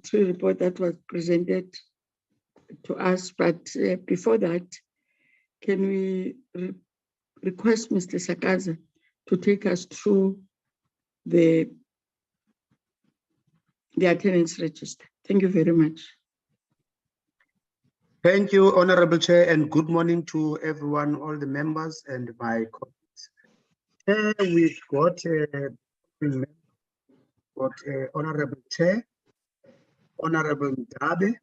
auditory report that was presented to us, but before that, can we request Mr. Sakaza to take us through the attendance register? Thank you very much. Thank you, Honorable Chair, and good morning to everyone, all the members and my colleagues. We've got Honorable Chair, Honorable Ndabe,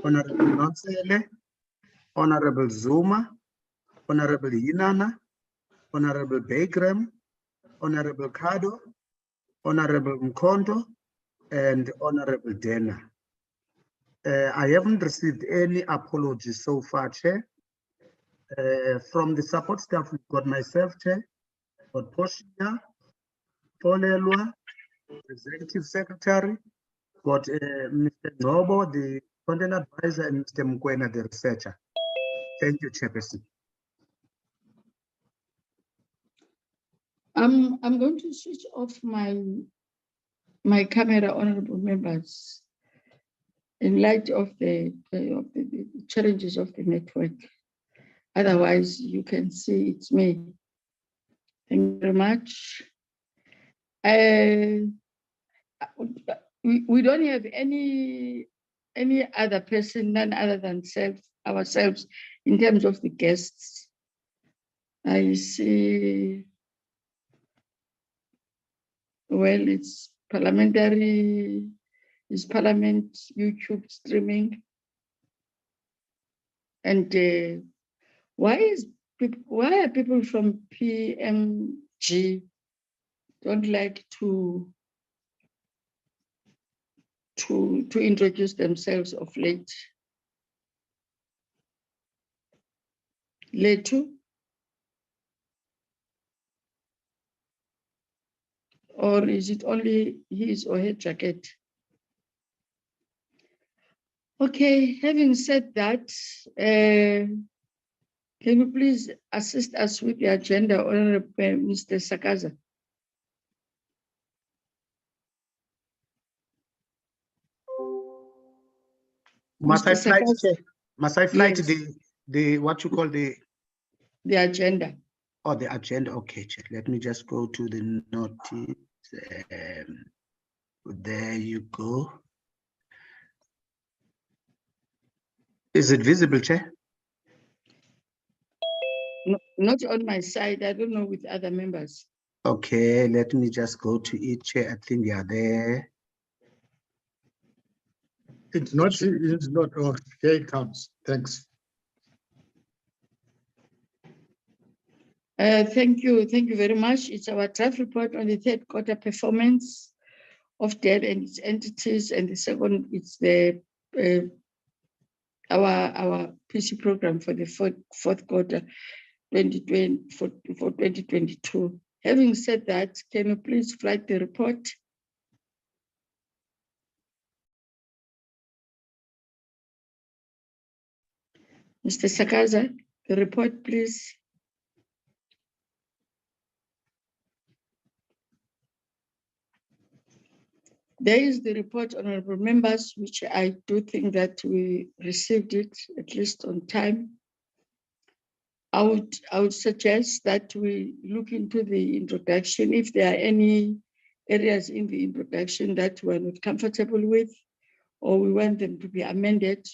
Honorable Nonsele, Honorable Zuma, Honorable Yinana, Honorable Bagram, Honorable Kado, Honorable Mkondo, and Honorable Dena. I haven't received any apologies so far, Chair. From the support staff, we've got myself, Chair, got Poshia, Polelwa, Executive Secretary, got Mr. Nobo, the content advisor, and Mr. Mkwena, the researcher. Thank you, Chairperson. I'm going to switch off my camera, honorable members, in light of the challenges of the network. Otherwise, you can see it's me. Thank you very much. We don't have any other person, none other than ourselves, in terms of the guests. I see, well, it's Parliament YouTube streaming. And why are people from PMG don't like to introduce themselves of late? Letu? Or is it only his or her jacket? Okay, having said that, can you please assist us with the agenda, Honorable Mr. Sakaza? Must I flight, Chair? Must I flight Yes. the what you call the agenda? Oh, the agenda. Okay, Chair. Let me just go to the notice. There you go. Is it visible, Chair? No, not on my side. I don't know with other members. Okay, let me just go to it, Chair. I think they are there. It's not. Oh, here it comes. Thanks. Thank you very much. It's our draft report on the third quarter performance of DEL and its entities, and the second it's the our PC program for the fourth quarter 2020 for 2022. Having said that, can you please flag the report? Mr. Sakaza, the report, please. There is the report, honorable members, which I do think that we received it at least on time. I would suggest that we look into the introduction. If there are any areas in the introduction that we're not comfortable with, or we want them to be amended,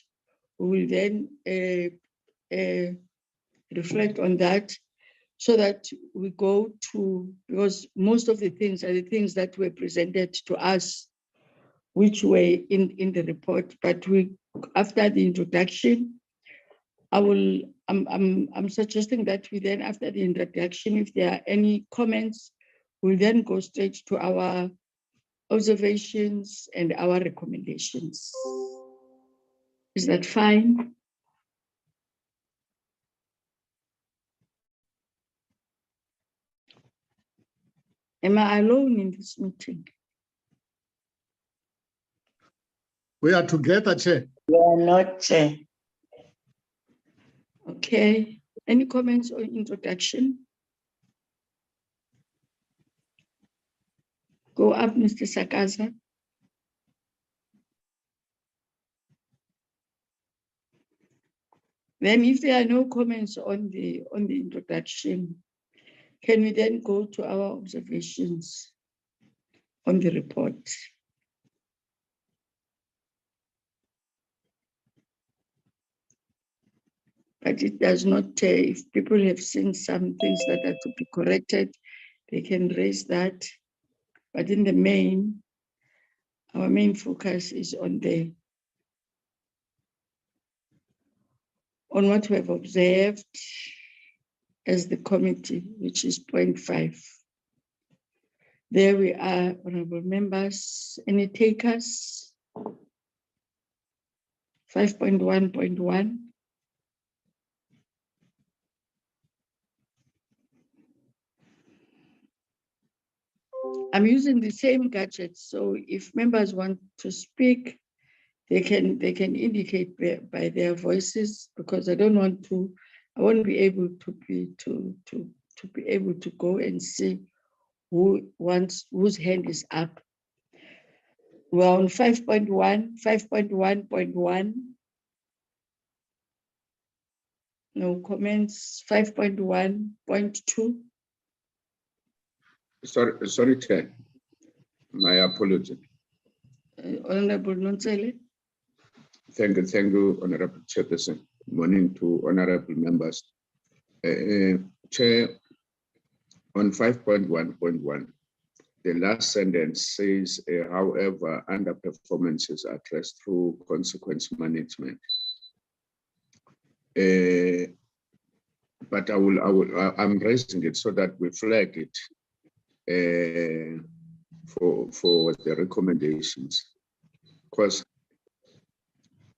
we will then reflect on that, so that we go to, because most of the things are the things that were presented to us, which were in the report. But after the introduction, I'm suggesting that we then, after the introduction, if there are any comments, we'll then go straight to our observations and our recommendations. Is that fine? Am I alone in this meeting? We are together, Chair. We are not, Chair. Okay. Any comments or introduction? Go up, Mr. Sakaza. Then if there are no comments on the introduction, can we then go to our observations on the report? But it does not, if people have seen some things that are to be corrected, they can raise that. But in the main, our main focus is on what we have observed as the committee, which is point 5. There we are, honorable members. Any takers? 5.1.1. I'm using the same gadget, so if members want to speak, they can indicate by their voices, because I won't be able to be able to go and see whose hand is up. We're on 5.1, 5.1.1. No comments. 5.1.2. Sorry, Chair. My apology. Honorable Nonsele. Thank you, Honorable Chairperson. Morning to honorable members. Chair, on 5.1.1, the last sentence says, however, underperformance is addressed through consequence management. But I'm raising it so that we flag it for the recommendations, because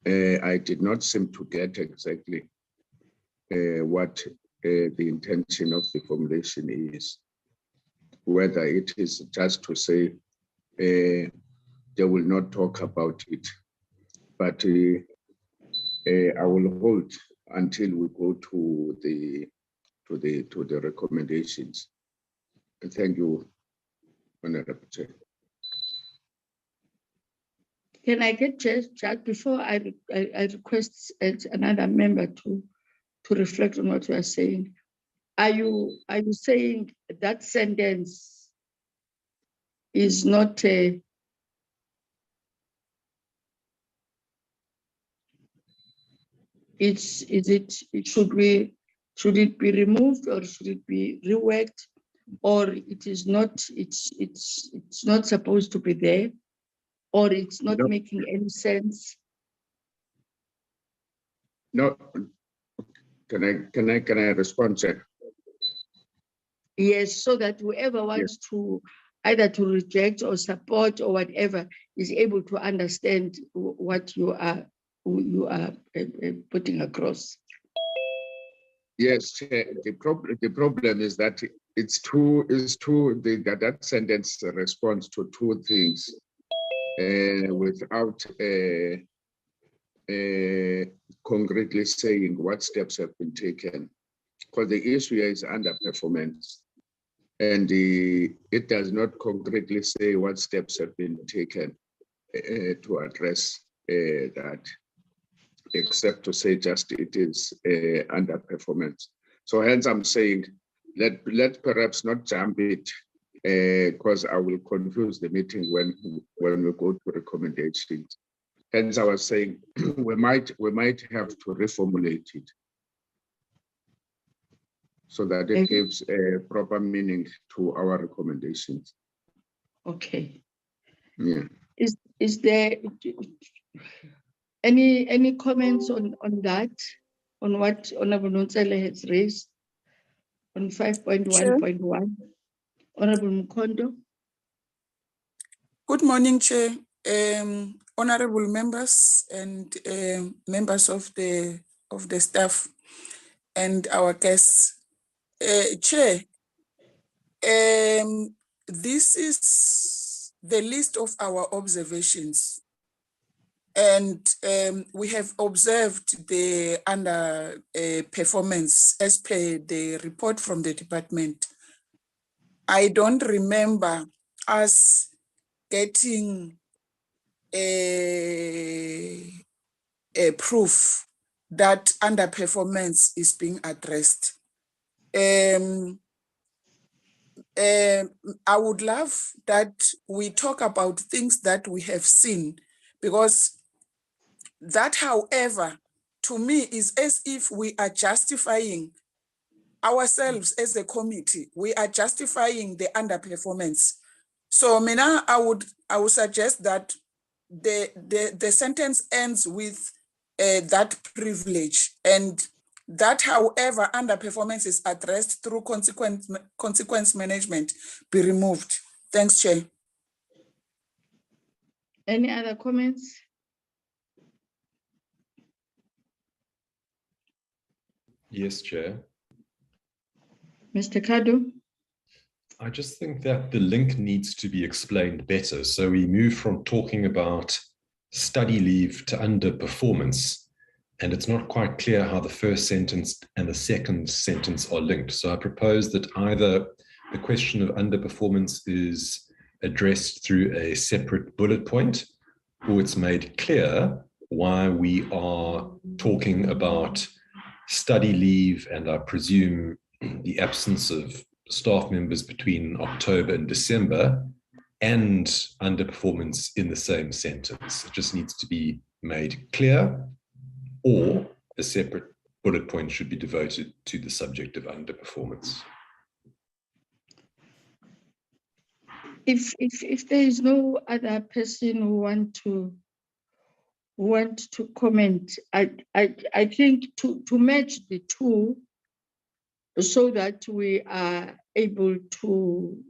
I did not seem to get exactly what the intention of the formulation is, whether it is just to say they will not talk about it, but I will hold until we go to the recommendations. Thank you, Honorable Chair. Can I get Jack before I request another member to reflect on what you are saying? Are you saying that sentence is not a should it be removed, or should it be reworked, or it is not, it's not supposed to be there, or it's not making any sense? No, can I respond, Chair? Yes, so that whoever wants to either to reject or support or whatever is able to understand what you are putting across. Yes, Chair. The problem is that that sentence responds to two things without concretely saying what steps have been taken, because the issue is underperformance, and it does not concretely say what steps have been taken to address that, except to say just it is underperformance. So hence I'm saying let perhaps not jump it, because I will confuse the meeting when we go to recommendations. Hence I was saying we might have to reformulate it so that it gives a proper meaning to our recommendations. Okay. Yeah. Is there any comments on that, on what Honorable Nonsele has raised on 5.1.1? Honorable Mkondo. Good morning, Chair, honorable members and members of the staff and our guests. Chair, this is the list of our observations, and we have observed the underperformance as per the report from the department. I don't remember us getting a proof that underperformance is being addressed. I would love that we talk about things that we have seen, because that, however, to me is as if we are justifying ourselves as a committee. We are justifying the underperformance. So Mina, I would suggest that the sentence ends with that privilege, and that, however, underperformance is addressed through consequence management, be removed. Thanks, Chair. Any other comments? Yes, Chair. Mr. Kadu? I just think that the link needs to be explained better. So we move from talking about study leave to underperformance, and it's not quite clear how the first sentence and the second sentence are linked. So I propose that either the question of underperformance is addressed through a separate bullet point, or it's made clear why we are talking about study leave and I presume the absence of staff members between October and December and underperformance in the same sentence. It just needs to be made clear, or a separate bullet point should be devoted to the subject of underperformance. If there is no other person who want to comment, I think to match the two, so that we are able to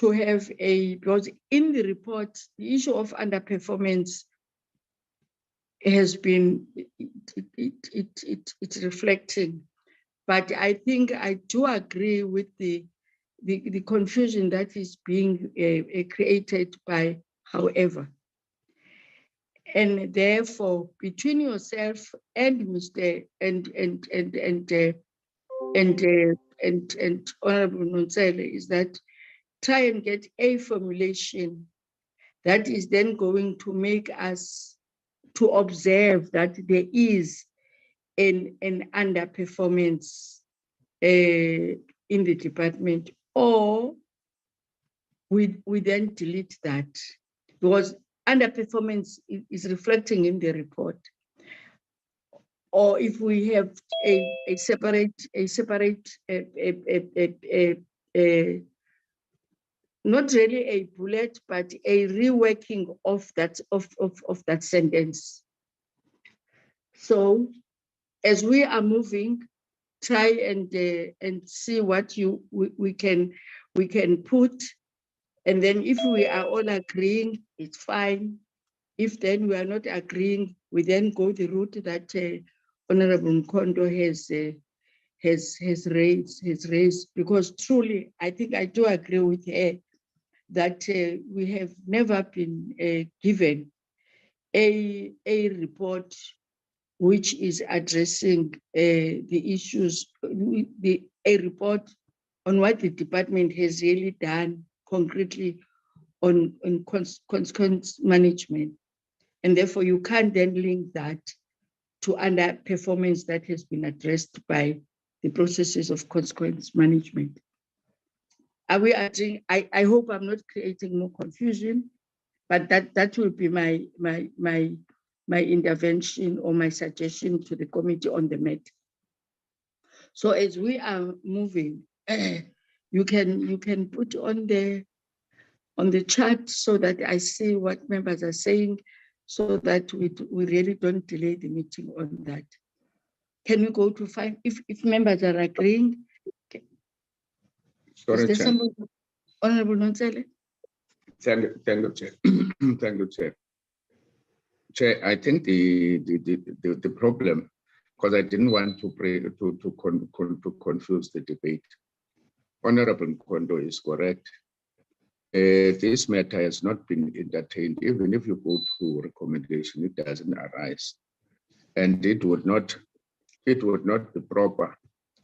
have a, because in the report, the issue of underperformance has been it's reflecting, but I think I do agree with the confusion that is being created by however. And therefore, between yourself and Mr. and Honorable Nonsele, is that try and get a formulation that is then going to make us to observe that there is an underperformance in the department, or we then delete that, because underperformance is reflecting in the report. Or if we have a separate not really a bullet, but a reworking of that sentence. So as we are moving, try and see what we can put, and then if we are all agreeing, it's fine. If then we are not agreeing, we then go the route that Honorable Mkondo has raised, because truly, I think I do agree with her that we have never been given a report which is addressing the issues, a report on what the department has really done concretely on consequence management. And therefore, you can't then link that to underperformance that has been addressed by the processes of consequence management. Are we adding? I hope I'm not creating more confusion, but that will be my intervention or my suggestion to the committee on the matter. So as we are moving, you can put on the chart so that I see what members are saying, so that we really don't delay the meeting on that. Can we go to 5? If members are agreeing. Sorry, Is there Chair. somebody? Honorable Nonsele? Thank you, Chair. Thank you, Chair. Chair, I think the problem, because I didn't want to confuse the debate. Honorable Mkondo is correct. This matter has not been entertained. Even if you go to recommendation, it doesn't arise, and it would not be proper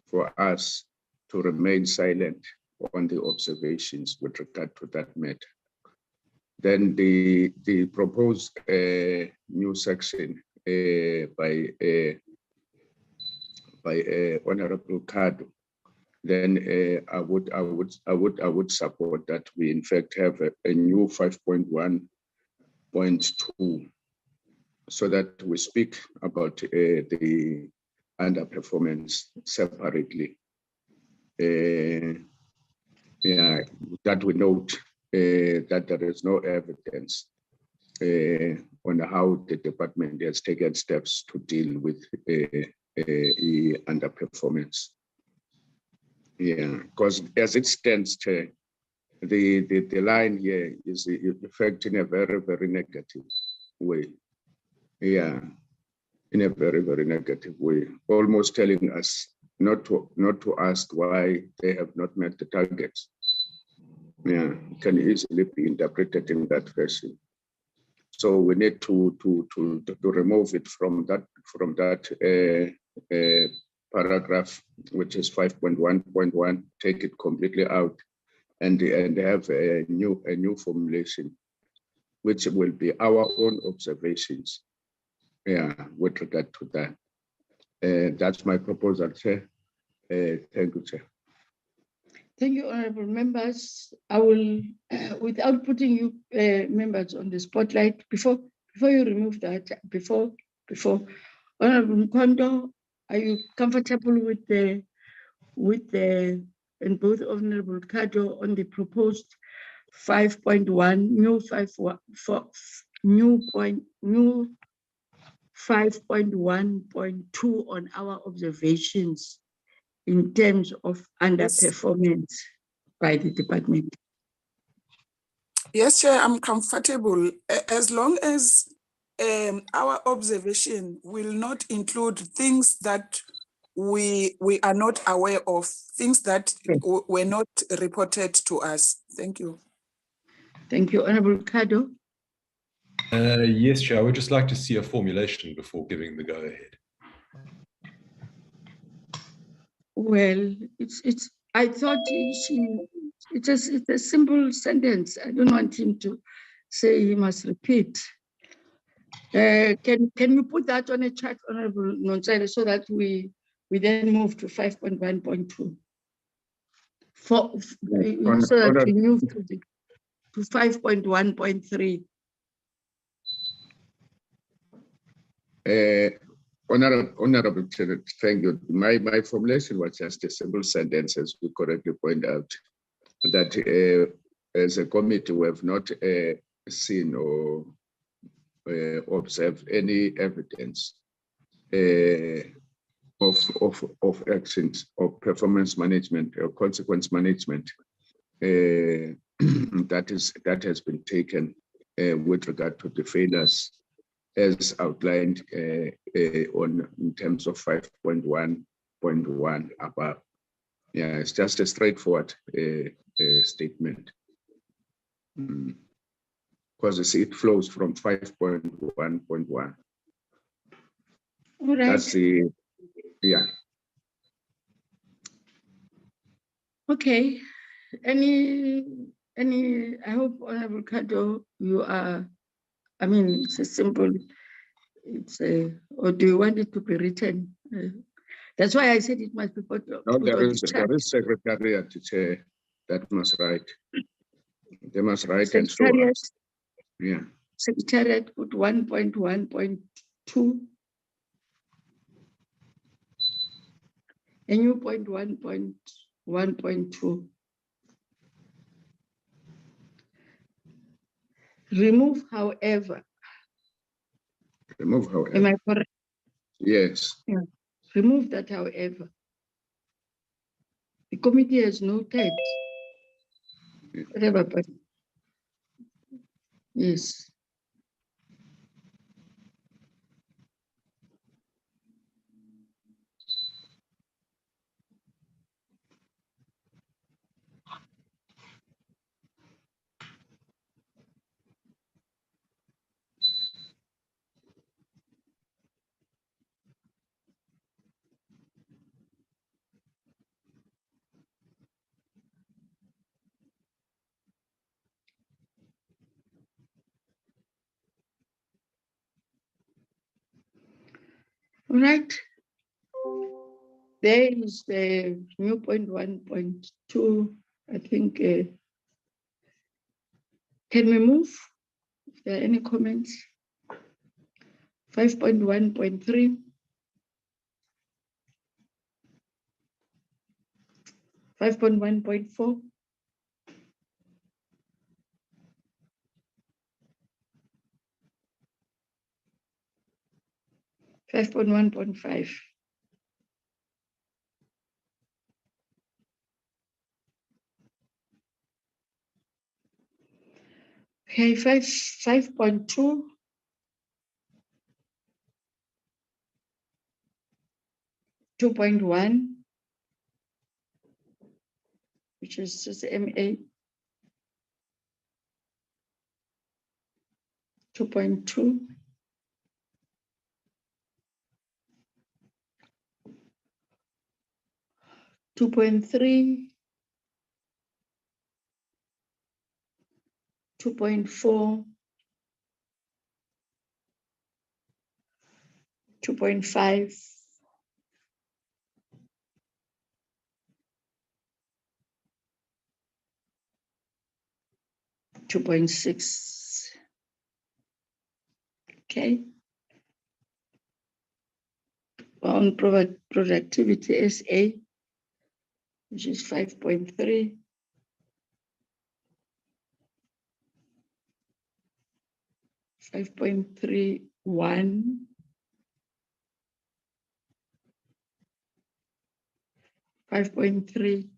for us to remain silent on the observations with regard to that matter. Then the proposed new section by Honorable Kadu, then I would support that we in fact have a new 5.1.2, so that we speak about the underperformance separately. Yeah, that we note that there is no evidence on how the department has taken steps to deal with underperformance. Yeah, because as it stands, Chair, the line here is affecting a very, very negative way. Yeah, in a very, very negative way, almost telling us not to ask why they have not met the targets. Yeah, it can easily be interpreted in that fashion. So we need to remove it from that paragraph, which is 5.1.1, take it completely out, and have a new formulation, which will be our own observations. Yeah, with regard to that. That's my proposal, Chair. Thank you, Chair. Thank you, honorable members. I will, without putting you members on the spotlight, before you remove that, before Honorable Mkondo, are you comfortable with the and both Honorable Kado on the proposed 5.1 new 5.1.2 on our observations in terms of underperformance by the department? Yes, Chair, I'm comfortable as long as our observation will not include things that we are not aware of, things that were not reported to us. Thank you. Thank you, Honorable Kado. Yes, Chair, I would just like to see a formulation before giving the go-ahead. Well, I thought it's a simple sentence. I don't want him to say he must repeat. Can you put that on a chart, Honorable Nonsale, so that we then move to 5.1.2? So that we move to 5.1.3. Honorable Chair, thank you. My formulation was just a simple sentence, as you correctly point out, that as a committee we have not seen or observed any evidence of actions of performance management or consequence management that has been taken with regard to the failures as outlined in terms of 5.1.1 above. Yeah, it's just a straightforward statement. Because it flows from 5.1.1. All right. That's the, yeah. Okay. Any, I hope, Honorable Kado, you are, I mean, it's a simple, or do you want it to be written? That's why I said it must be put No, on there the is chart. secretariat that must write. They must write and show us. Yeah. Secretariat put 1.1.2. A new 1.2. Remove, however. Remove, however. Am I correct? Yes. Yeah. Remove that, however. The committee has noted. Whatever, but yes. All right. There is the new point 1.2. I think, can we move? If there are any comments? 5.1.3. 5.1.4. 5.1.5. Okay, 5.2. 2.1, which is just MA. 2.2. 2.3. 2.4. 2.5. 2.6. Okay. On productivity SA, which is 5.3. 5.31. 5.32.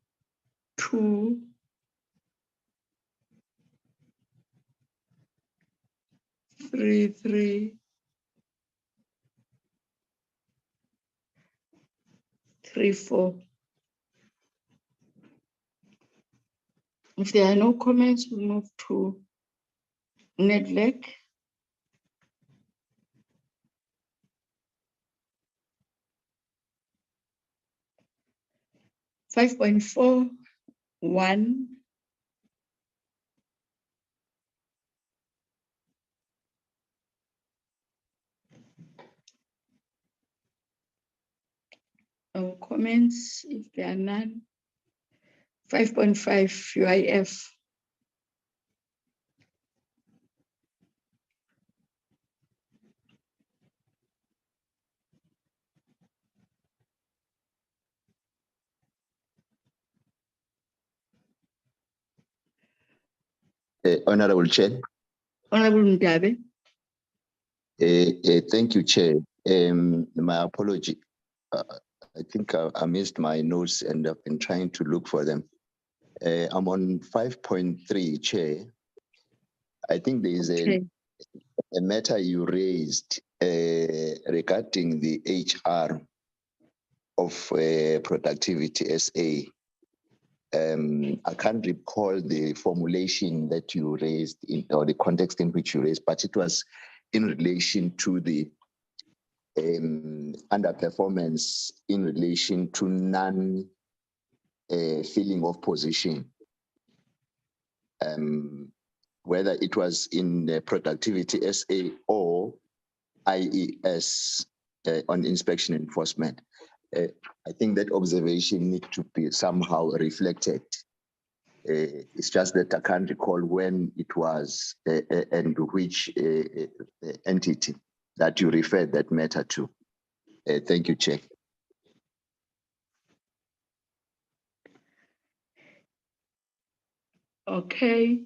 3.3. 3.4. If there are no comments, we move to NetLec. 5.41. 'No comments, if there are none. 5.5 UIF. Honorable Chair. Honorable Ndabe. Thank you, Chair. My apology. I think I missed my notes and I've been trying to look for them. I'm on 5.3, Chair. I think there is a matter you raised regarding the HR of Productivity SA. I can't recall the formulation that you raised or the context in which you raised, but it was in relation to the underperformance in relation to non-filling of position. Whether it was in Productivity SA or IES on inspection enforcement. I think that observation needs to be somehow reflected. It's just that I can't recall when it was and which entity that you referred that matter to. Thank you, Chair. Okay.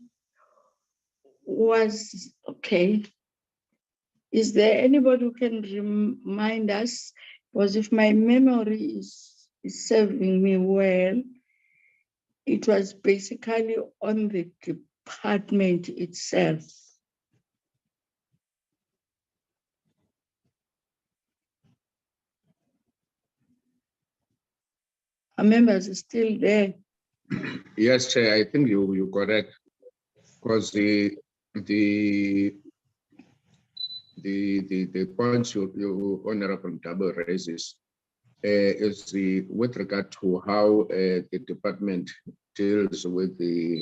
Okay. Is there anybody who can remind us? Because if my memory is serving me well, it was basically on the department itself. Our members are still there. Yes, Chair, I think you're correct, because the points you Honorable Double raises is with regard to how the department deals with the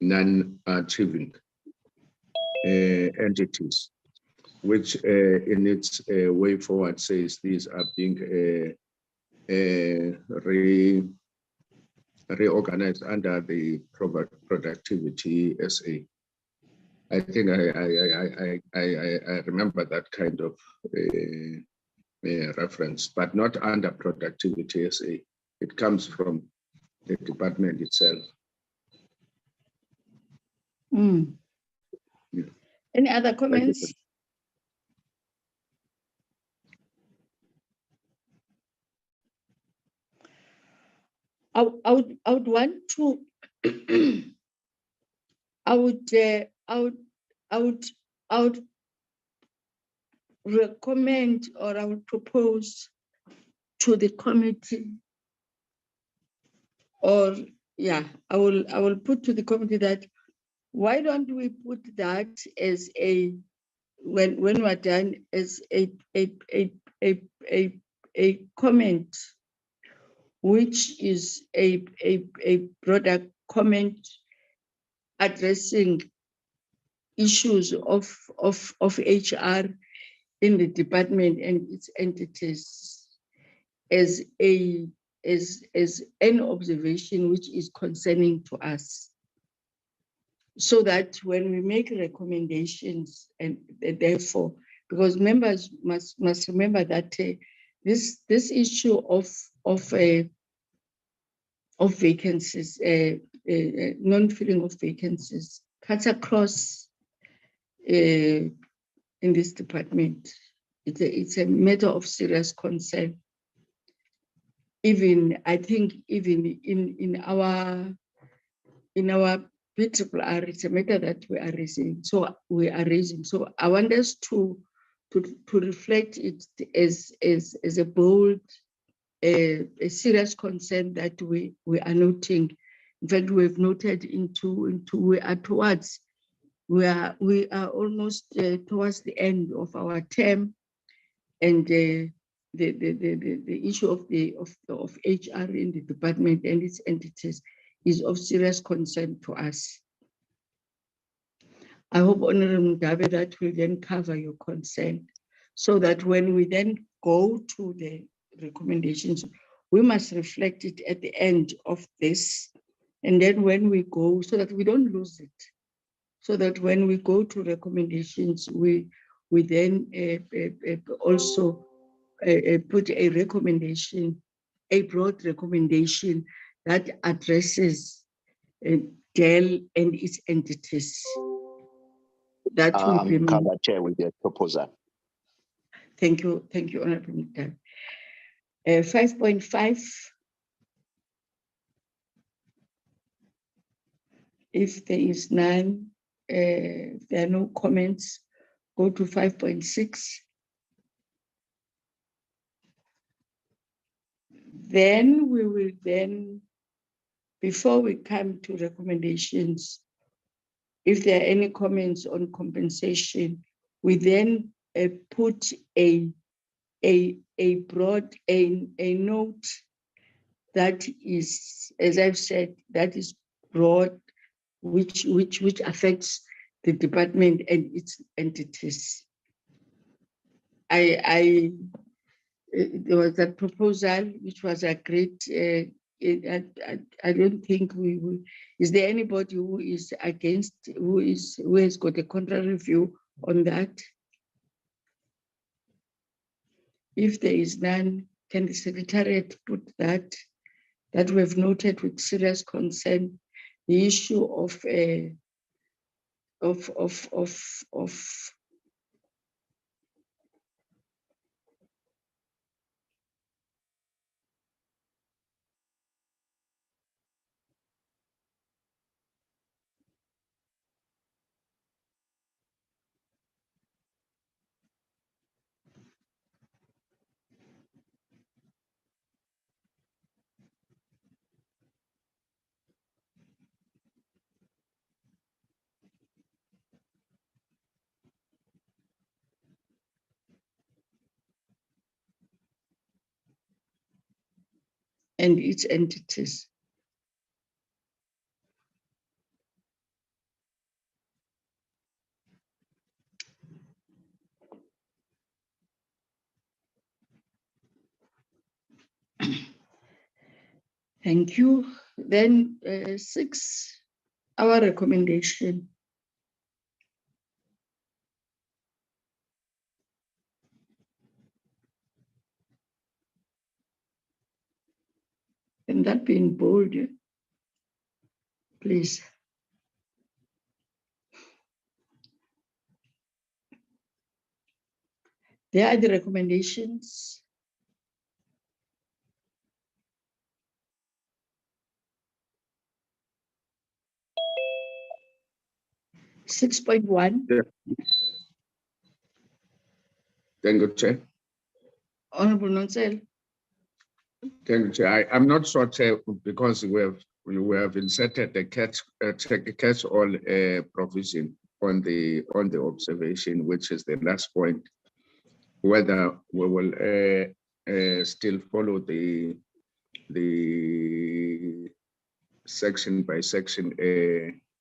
non-achieving entities. which in its way forward says these are being reorganized under the productivity SA. I think I remember that kind of reference, but not under productivity SA. It comes from the department itself. Mm. Yeah. Any other comments? I would want to I would recommend, or I would propose to the committee, or yeah, I will put to the committee that why don't we put that as a, when we're done, as a comment, which is a broader comment addressing issues of HR in the department and its entities, as an observation which is concerning to us, so that when we make recommendations, and therefore, because members must remember that this issue of vacancies, non-filling of vacancies, cuts across in this department. It's a matter of serious concern. Even, I think, even in our PRR, it's a matter that we are raising. So I want us to reflect it as a bold, a serious concern that we are noting. In fact, we have noted we are almost towards the end of our term, and the issue of HR in the department and its entities is of serious concern to us. I hope, Honorable Mugabe, that will then cover your concern, so that when we then go to the recommendations, we must reflect it at the end of this. And then when we go, so that we don't lose it, so that when we go to recommendations, we then also put a recommendation, a broad recommendation that addresses DEL and its entities. That will be my cover, Chair, with the proposal. Thank you, Honorable Mugabe. 5.5. If there is none, if there are no comments, go to 5.6. Then we will before we come to recommendations, if there are any comments on compensation, we then put a broad note that is, as I've said, that is broad, which affects the department and its entities. There was that proposal which was agreed. I don't think is there anybody who is against, who has got a contrary view on that? If there is none, can the Secretariat put that we have noted with serious concern the issue of and its entities. Thank you. Then 6, our recommendation. Can that be in bold, please? There are the recommendations. Six point one. Thank you, Chair. Honorable Nonsel. Thank you, Chair. I'm not sure, Chair, because we have inserted a catch-all provision on the observation, which is the last point, whether we will still follow the section by section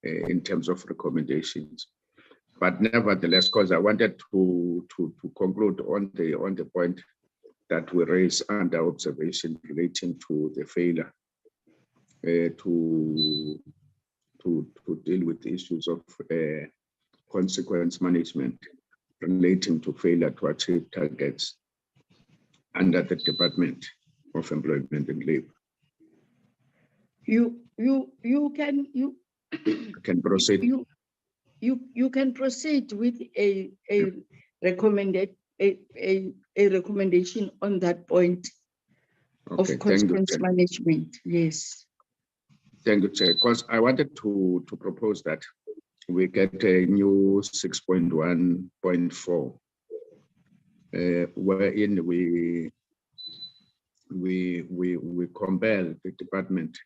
in terms of recommendations. But nevertheless, because I wanted to conclude on the point that we raise under observation relating to the failure to deal with issues of consequence management relating to failure to achieve targets under the Department of Employment and Labor. You can proceed. You can proceed with a recommendation on that point of consequence management. Yes. Thank you, Chair. Because I wanted to propose that we get a new 6.1.4, wherein we compel the department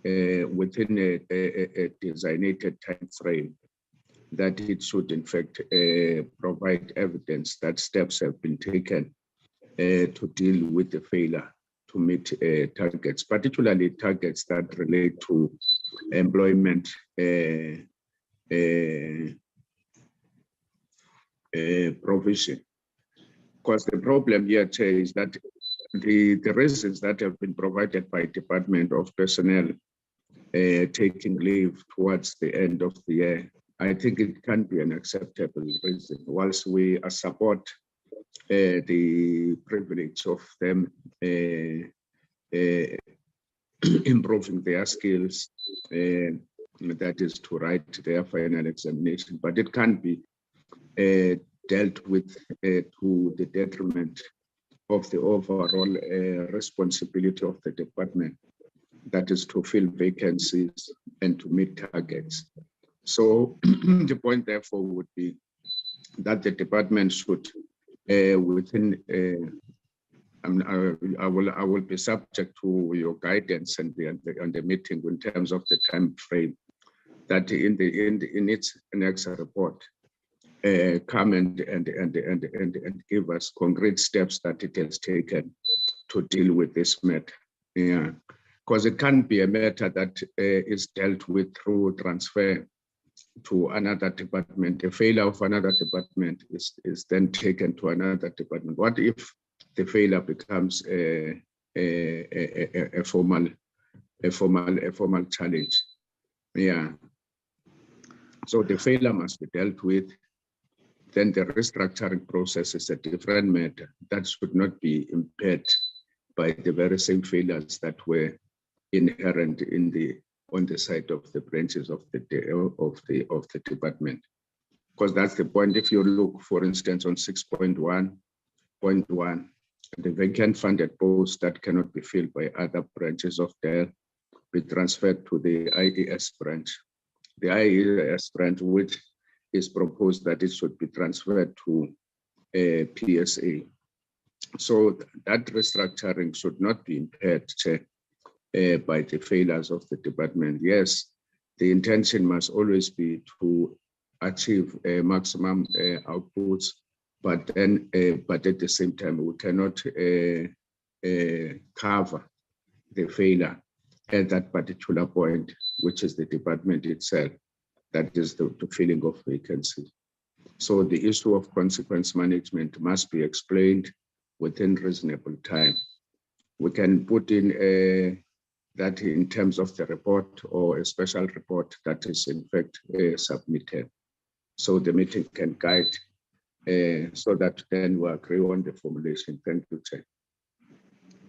within a designated time frame that it should in fact provide evidence that steps have been taken to deal with the failure to meet targets, particularly targets that relate to employment provision. Because the problem here, Chair, is that the reasons that have been provided by Department of Personnel taking leave towards the end of the year, I think it can be an acceptable reason. Whilst we support the privilege of them improving their skills, that is to write their final examination, but it can be dealt with to the detriment of the overall responsibility of the department, that is to fill vacancies and to meet targets. So the point therefore would be that the department should within I will be subject to your guidance and the meeting in terms of the time frame, that in its next report come and give us concrete steps that it has taken to deal with this matter. Yeah, because it can't be a matter that is dealt with through transfer to another department. The failure of another department is then taken to another department. What if the failure becomes a formal challenge? Yeah. So the failure must be dealt with. Then the restructuring process is a different matter that should not be impaired by the very same failures that were inherent on the side of the branches of the department. Because that's the point. If you look, for instance, on 6.1.1, the vacant funded posts that cannot be filled by other branches of DEL be transferred to the IES branch. The IES branch, which is proposed that it should be transferred to PSA. So that restructuring should not be impaired by the failures of the department. Yes, the intention must always be to achieve maximum outputs, but at the same time, we cannot cover the failure at that particular point, which is the department itself, that is the filling of vacancy. So the issue of consequence management must be explained within reasonable time. We can put in that in terms of the report or a special report that is in fact submitted. So the meeting can guide so that then we agree on the formulation. Thank you, Chair.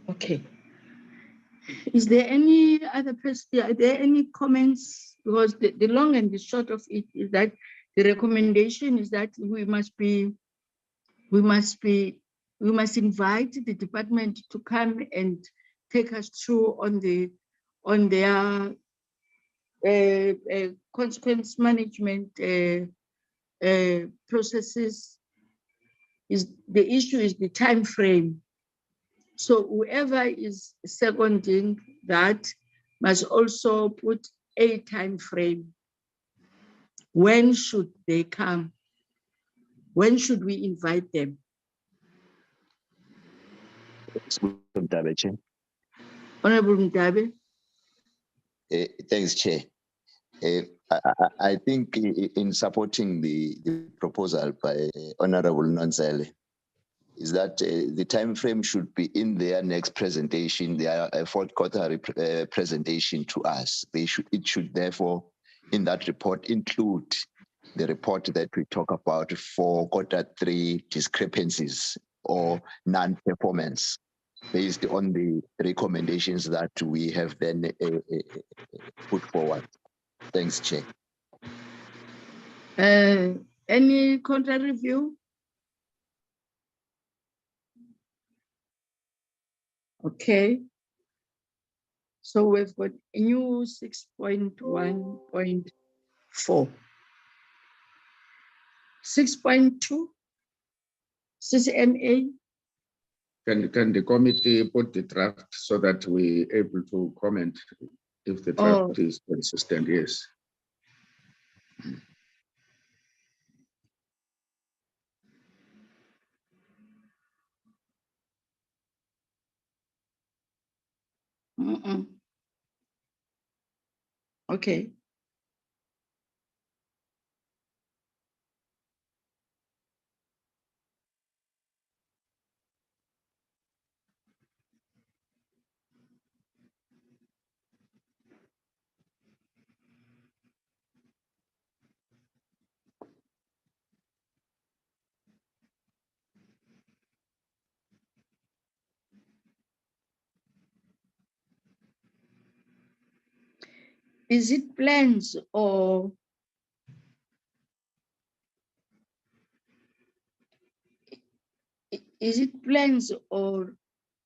Okay. Is there any other person? Are there any comments? Because the long and the short of it is that the recommendation is that we must invite the department to come and take us through on their consequence management processes. Is the issue is the time frame. So whoever is seconding that must also put a time frame. When should they come? When should we invite them? Honorable Mdabe. Thanks, Chair. I think in supporting the proposal by Honorable Nonzele, is that the time frame should be in their next presentation, their fourth quarter presentation to us. It should therefore, in that report, include the report that we talk about for quarter three discrepancies or non-performance based on the recommendations that we have then put forward. Thanks, Chair. Any contrary view? Okay. So we've got a new 6.1.4. 6.2, CCMA. Can the committee put the draft so that we're able to comment if the draft is consistent? Yes. Okay. Is it plans or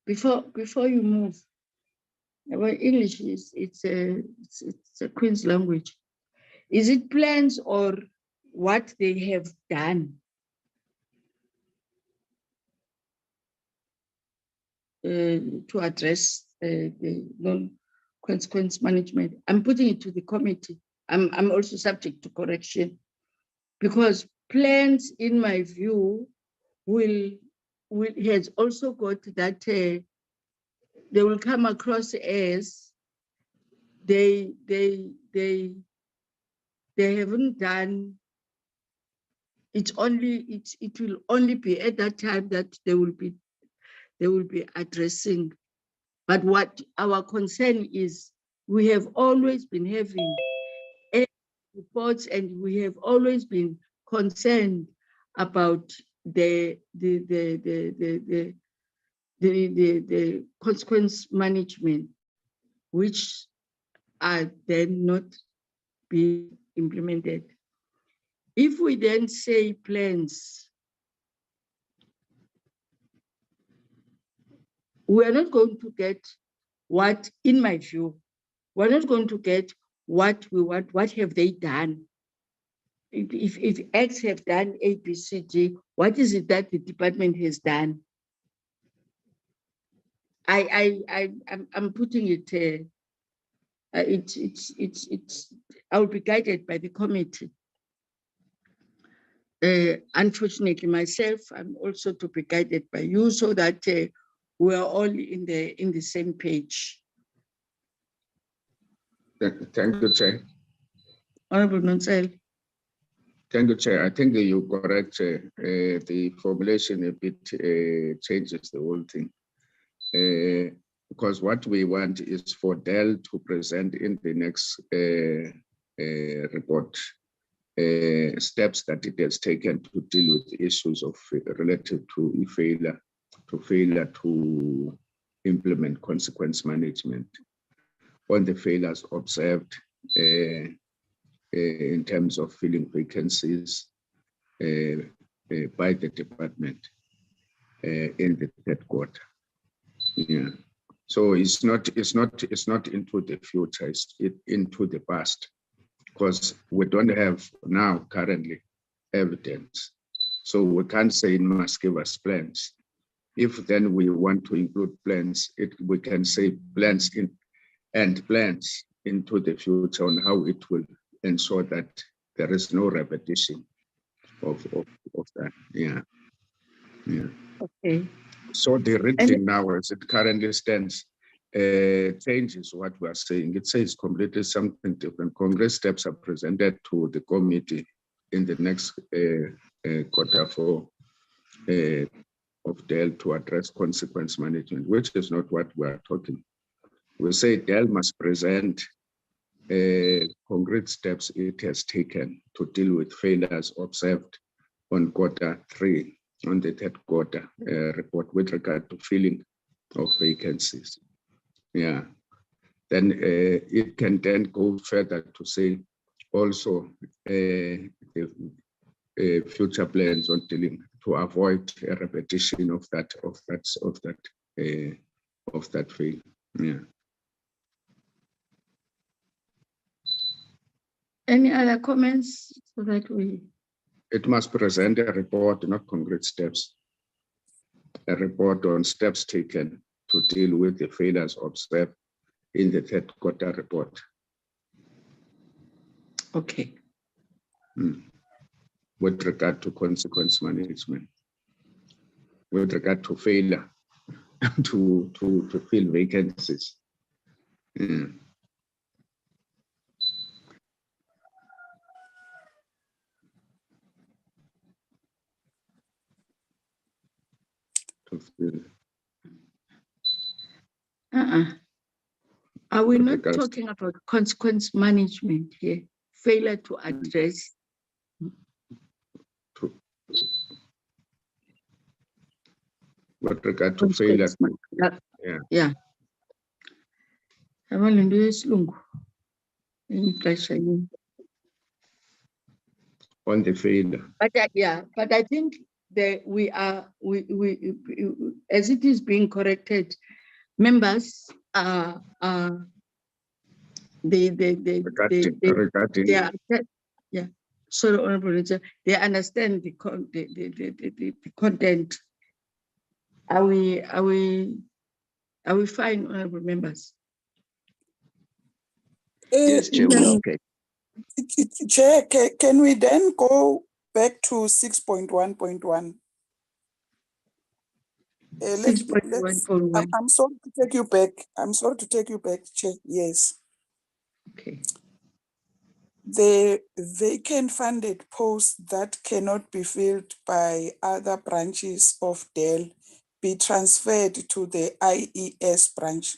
before you move? Well, English is it's a Queen's language. Is it plans or what they have done? To address the non-consequence management. I'm putting it to the committee. I'm also subject to correction because plans, in my view, has also got that they will come across as they haven't done. It will only be at that time that they will be addressing. But what our concern is, we have always been having reports and we have always been concerned about the consequence management, which are then not being implemented. If we then say plans, we are not going to get what, in my view, we're not going to get what we want. What have they done? If X have done A, B, C, D, what is it that the department has done? I'm putting it. I'll be guided by the committee. Unfortunately, myself, I'm also to be guided by you so that we're all in the same page. Thank you, Chair. Honorable Nonzele. Thank you, Chair. I think you're correct. The formulation a bit changes the whole thing. because what we want is for Dell to present in the next report steps that it has taken to deal with issues of related to failure to implement consequence management on the failures observed in terms of filling vacancies by the department in the third quarter. Yeah. So it's not into the future, it's into the past, because we don't have now currently evidence. So we can't say it must give us plans. If then we want to include plans, we can say plans into the future on how it will ensure that there is no repetition of that. Yeah. Yeah. Okay. So the written now, as it currently stands, changes what we are saying. It says completely something different. Congress steps are presented to the committee in the next quarter four of Dell to address consequence management, which is not what we are talking. We say Dell must present concrete steps it has taken to deal with failures observed on quarter three, on the third quarter report with regard to filling of vacancies. Yeah. Then it can then go further to say also future plans on dealing to avoid a repetition of that failure. Yeah. Any other comments so that we? It must present a report, not concrete steps. A report on steps taken to deal with the failures observed in the third quarter report. Okay. With regard to consequence management, with regard to failure to fill vacancies. Are we not talking about consequence management here? Failure to address. With regard to failure. Yeah. On the failure. But I think that we as it is being corrected, members are sorry, Honorable Richard, they understand the content. Are we fine, Honorable members? Yes, Chair, we're okay. Chair, can we then go back to 6.1.1? 6.1.1. I'm sorry to take you back. I'm sorry to take you back, Chair. Yes. Okay. The vacant funded posts that cannot be filled by other branches of Dell be transferred to the IES branch.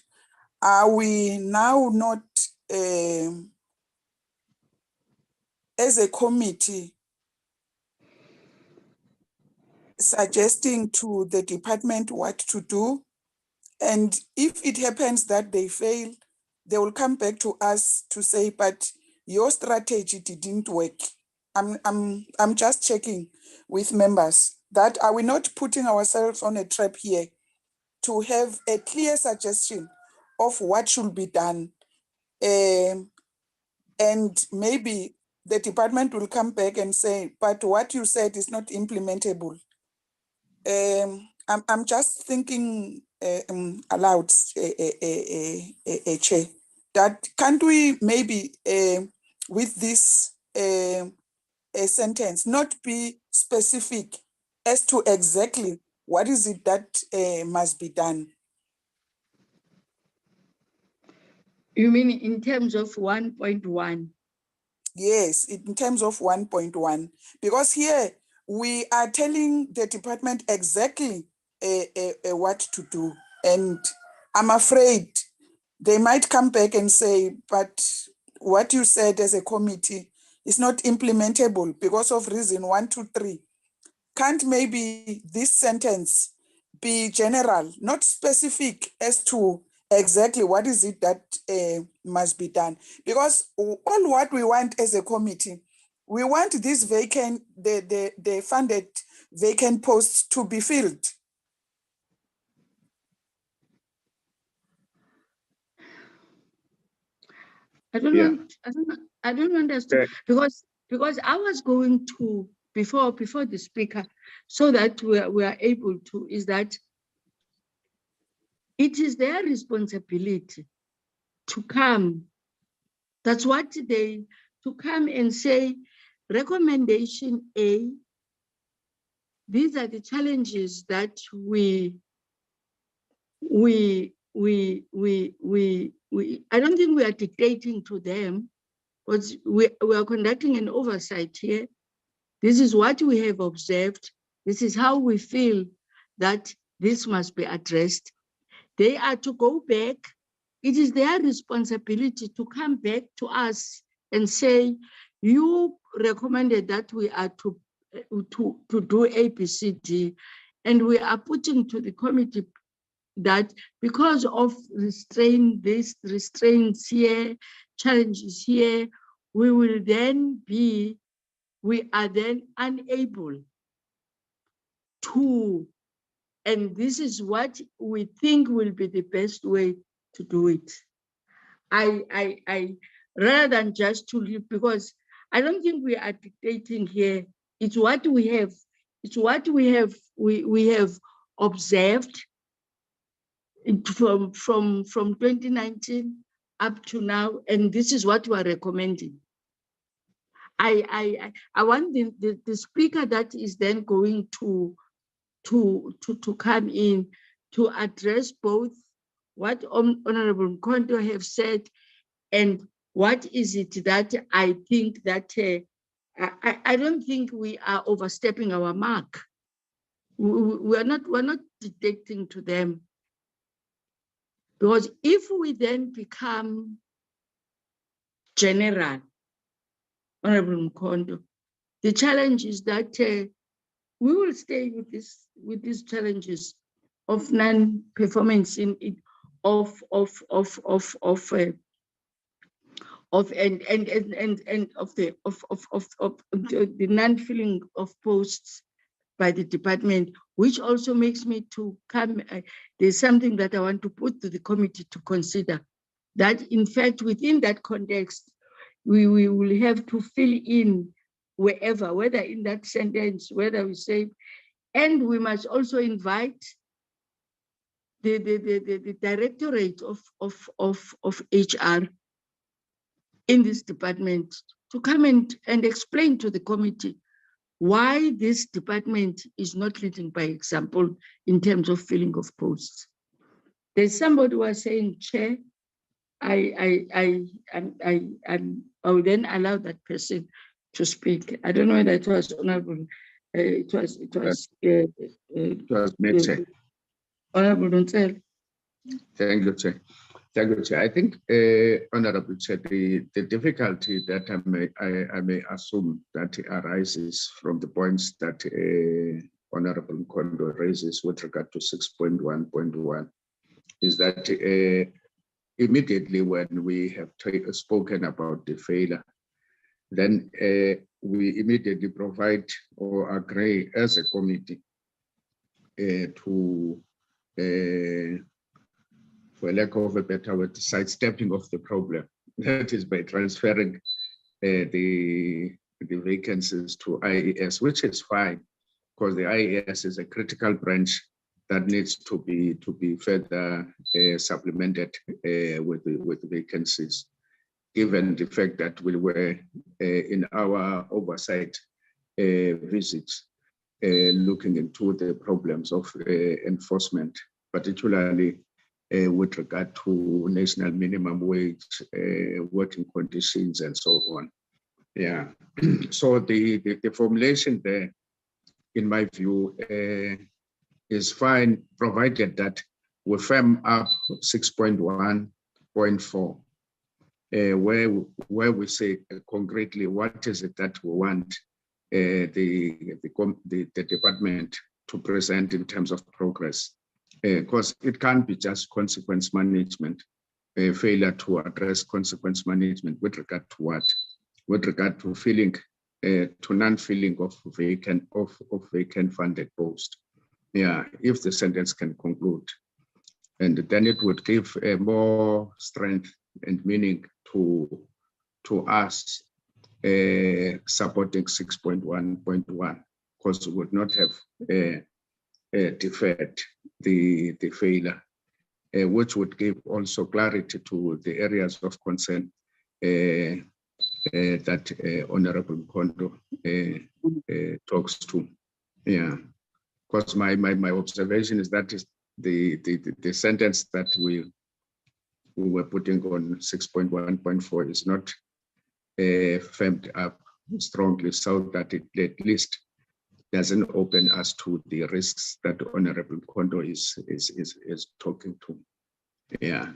Are we now not, as a committee, suggesting to the department what to do? And if it happens that they fail, they will come back to us to say, but your strategy didn't work. I'm just checking with members that are we not putting ourselves on a trap here to have a clear suggestion of what should be done. And maybe the department will come back and say, but what you said is not implementable. I'm just thinking aloud, Chair, that can't we maybe with this a sentence not be specific as to exactly what is it that must be done? You mean in terms of 1.1? Yes, in terms of 1.1, because here we are telling the department exactly what to do. And I'm afraid they might come back and say, but what you said as a committee is not implementable because of reason 1, 2, 3. Can't maybe this sentence be general, not specific as to exactly what is it that must be done? Because all what we want as a committee, we want this vacant, the funded vacant posts to be filled. I don't Yeah. want, I don't understand, because I was going to, before the speaker, so that we are able to, is that it is their responsibility to come. That's what they, to come and say, recommendation A, these are the challenges that we I don't think we are dictating to them, but we are conducting an oversight here. This is what we have observed. This is how we feel that this must be addressed. They are to go back. It is their responsibility to come back to us and say, you recommended that we are to do A, B, C, D, and we are putting to the committee that because of restraints here, challenges here, we are then unable to, and this is what we think will be the best way to do it. I rather than just to leave, because I don't think we are dictating here. It's what we have. It's what we have observed from 2019 up to now, and this is what we are recommending. I want the speaker that is then going to come in to address both what Honorable Mkondo have said and what is it that I think that I don't think we are overstepping our mark. We're not dictating to them, because if we then become general, Honorable Mkondo, the challenge is that we will stay with these challenges of non-performance of the non-filling of posts by the department, which also makes me to come. There's something that I want to put to the committee to consider, that in fact within that context we will have to fill in wherever, whether in that sentence, whether we say, and we must also invite the directorate of HR in this department to come and explain to the committee why this department is not leading by example in terms of filling of posts. There's somebody who was saying, Chair, I will then allow that person to speak. I don't know whether it was honorable. It was Chair. Honorable Ntsel. Thank you, Chair. Thank you, Chair. I think, Honorable Chair, the difficulty that I may assume that arises from the points that Honorable Mkondo raises with regard to 6.1.1 is that immediately when we have spoken about the failure, then we immediately provide or agree as a committee to, for lack of a better word, sidestepping of the problem. That is by transferring the vacancies to IES, which is fine, because the IES is a critical branch that needs to be further supplemented with vacancies, given the fact that we were in our oversight visits looking into the problems of enforcement, particularly with regard to national minimum wage, working conditions, and so on. Yeah. So the formulation there, in my view, is fine, provided that we firm up 6.1.4, where we say concretely what is it that we want the department to present in terms of progress. Because it can't be just consequence management, failure to address consequence management with regard to what? With regard to filling, to non-filling of vacant funded post. Yeah, if the sentence can conclude, and then it would give more strength and meaning to us supporting 6.1.1, because we would not have deferred the failure, which would give also clarity to the areas of concern that Honorable Kondo talks to. Yeah, because my observation is that is the sentence that we were putting on 6.1.4 is not firmed up strongly, so that it at least doesn't open us to the risks that Honorable Kondo is talking to. Yeah.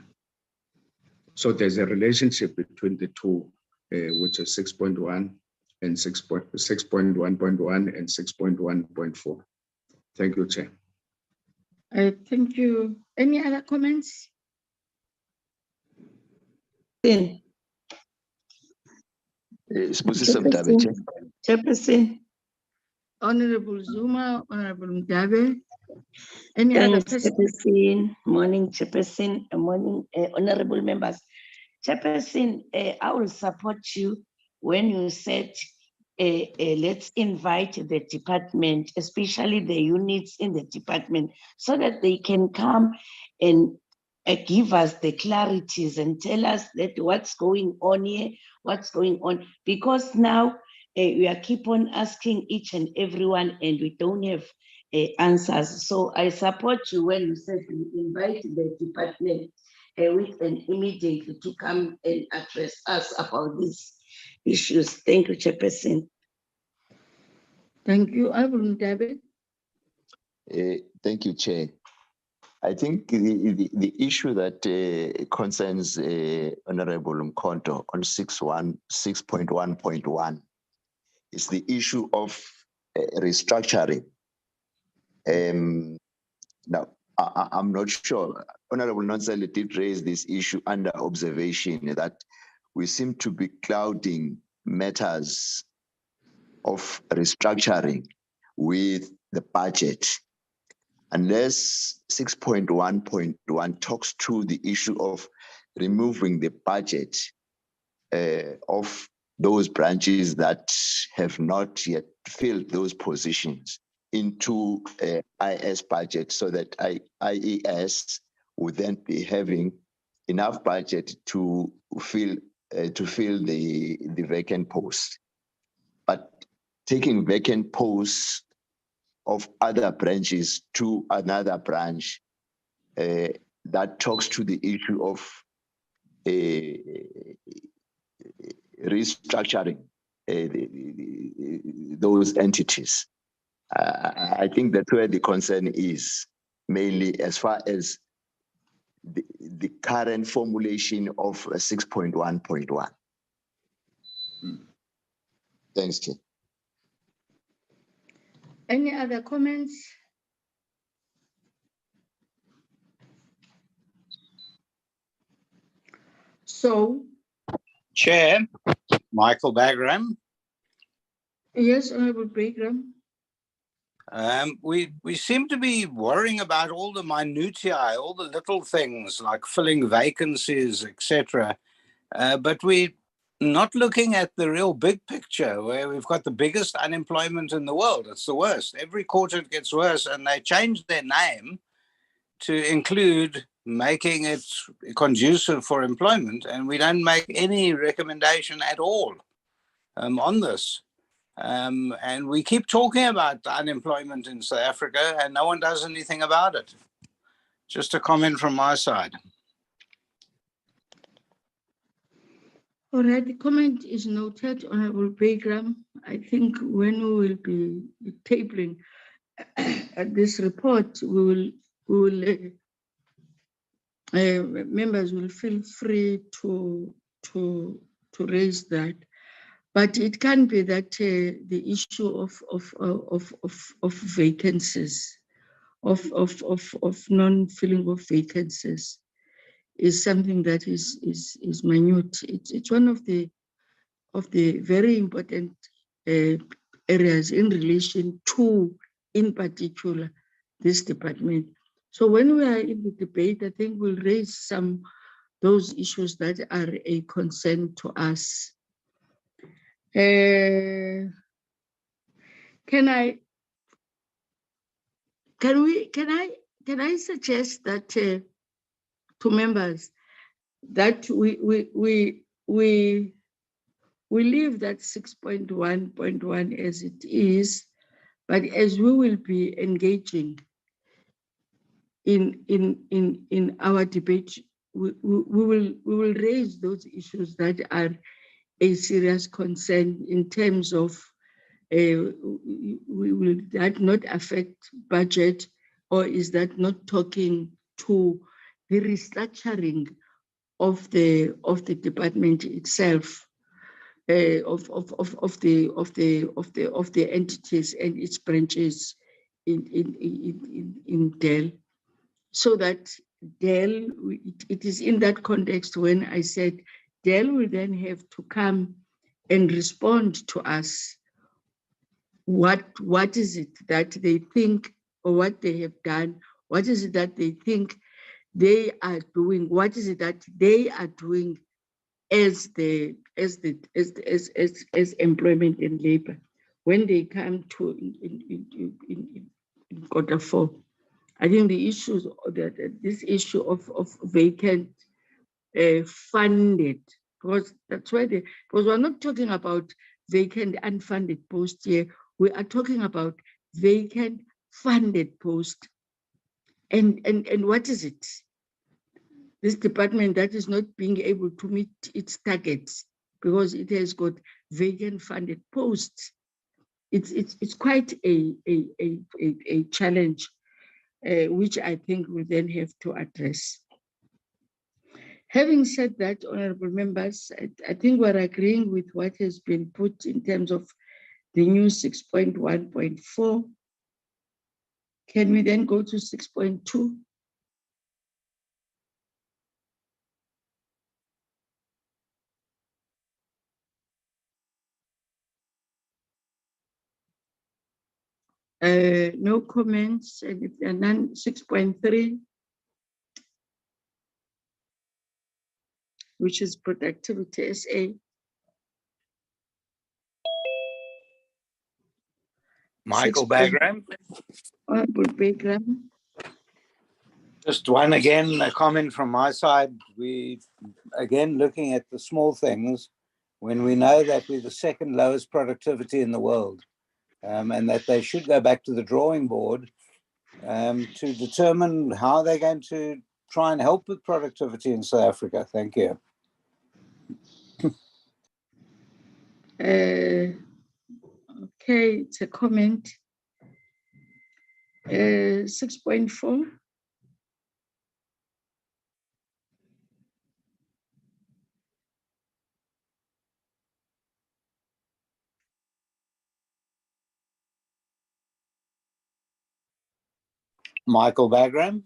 So there's a relationship between the two, which is 6.1 and 6.1.1 and 6.1.4. Thank you, Chair. Thank you. Any other comments? Chairperson. Honorable Zuma, Honorable Mdabe. Any other Thanks, person? Chairperson. Morning, Chairperson. Morning, honorable members. Chairperson, I will support you when you said let's invite the department, especially the units in the department, so that they can come and give us the clarities and tell us that what's going on here, what's going on. Because now we are keep on asking each and everyone and we don't have answers. So I support you when you said you invite the department with an immediately to come and address us about these issues. Thank you, Chairperson. Thank you, Honorable Mdabe. Thank you, Chair. I think the issue that concerns Honorable Mkonto on 6.1.1 is the issue of restructuring. Now, I'm not sure. Honorable Nonsale did raise this issue under observation that we seem to be clouding matters of restructuring with the budget. Unless 6.1.1 talks to the issue of removing the budget of those branches that have not yet filled those positions into IS budget, so that IES would then be having enough budget to fill the vacant post. But taking vacant posts of other branches to another branch, that talks to the issue of restructuring those entities. I think that's where the concern is, mainly as far as the current formulation of 6.1.1. Thanks, Chair. Any other comments? So, Chair, Michael Bagram. yes, Honorable Bagram. We seem to be worrying about all the minutiae, all the little things like filling vacancies, etc. But we're not looking at the real big picture, where we've got the biggest unemployment in the world. It's the worst. Every quarter it gets worse, and they changed their name to include making it conducive for employment, and we don't make any recommendation at all on this. And we keep talking about unemployment in South Africa, and no one does anything about it. Just a comment from my side. All right, the comment is noted, Honorable Bagram. I think when we will be tabling this report, we will members will feel free to raise that. But it can be that the issue of vacancies, of non-filling of vacancies, is something that is minute. It's one of the very important areas in relation to, in particular, this department. So when we are in the debate, I think we'll raise those issues that are a concern to us. Can I suggest that to members that we leave that 6.1.1 as it is, but as we will be engaging in our debate, we will raise those issues that are a serious concern in terms of will that not affect budget, or is that not talking to the restructuring of the department itself, of the entities and its branches in Dell, so that Dell, it is in that context when I said Dell will then have to come and respond to us. What is it that they think, or what they have done? What is it that they think they are doing? What is it that they are doing as employment and labor when they come to in quarter four? I think the issues that this issue of vacant funded, because that's why because we're not talking about vacant unfunded posts here. We are talking about vacant funded post. And what is it? This department that is not being able to meet its targets because it has got vacant funded posts. It's quite a challenge, which I think we'll then have to address. Having said that, honorable members, I think we're agreeing with what has been put in terms of the new 6.1.4. Can we then go to 6.2? No comments, and if there are none, 6.3, which is productivity SA. Michael Bagram. Honorable Bagram. Just one again, a comment from my side. We, again, looking at the small things, when we know that we're the second lowest productivity in the world, and that they should go back to the drawing board to determine how they're going to try and help with productivity in South Africa. Thank you. Okay, it's a comment. 6.4. Michael Bagram.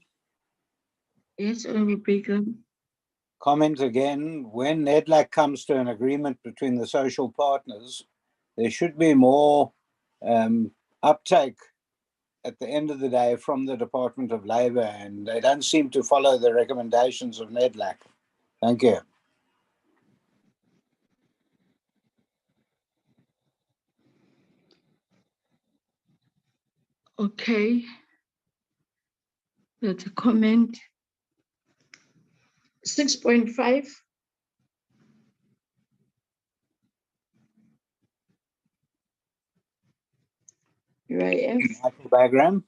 Yes, Honorable Bagram. Comment again, when NEDLAC comes to an agreement between the social partners, there should be more uptake at the end of the day from the Department of Labour, and they don't seem to follow the recommendations of NEDLAC. Thank you. Okay, that's a comment. 6.5. UIF. Michael Bagram.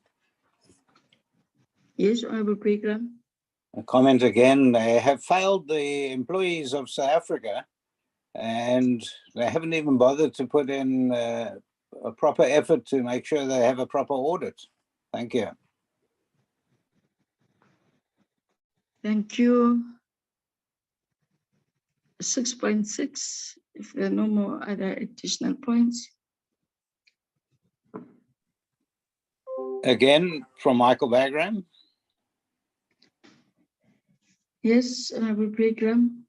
Yes, Honorable Bagram. A comment again, they have failed the employees of South Africa, and they haven't even bothered to put in a proper effort to make sure they have a proper audit. Thank you. Thank you. 6.6, if there are no more other additional points. Again, from Michael Bagram. Yes, Honorable Brigham.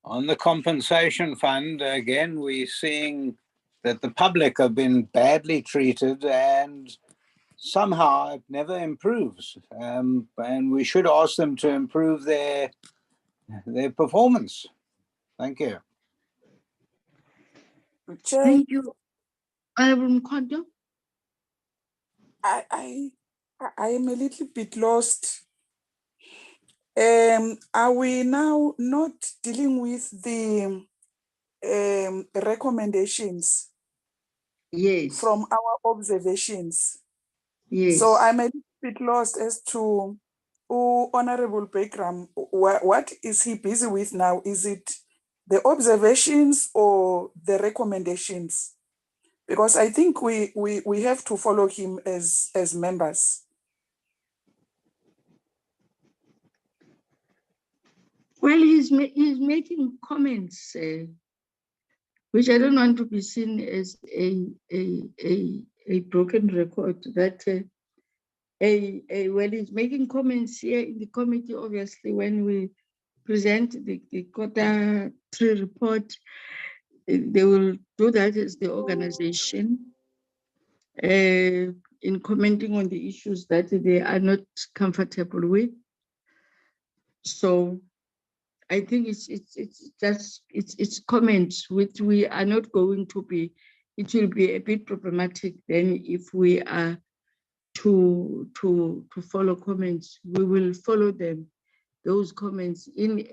On the compensation fund, again, we're seeing that the public have been badly treated and somehow it never improves. And we should ask them to improve their performance. Thank you. Chair, Thank you. Honorable Mkondo. I am a little bit lost. Are we now not dealing with the recommendations Yes. from our observations? Yes. So I'm a little bit lost as to Honorable Bagram, what is he busy with now? Is it the observations or the recommendations? Because I think we have to follow him as members. Well, he's making comments, which I don't want to be seen as a broken record. That well, he's making comments here in the committee. Obviously, when we present the quarter 3 report, they will do that as the organization in commenting on the issues that they are not comfortable with. So I think it's comments which we are not going to be. It will be a bit problematic then if we are to follow comments. We will follow them, those comments in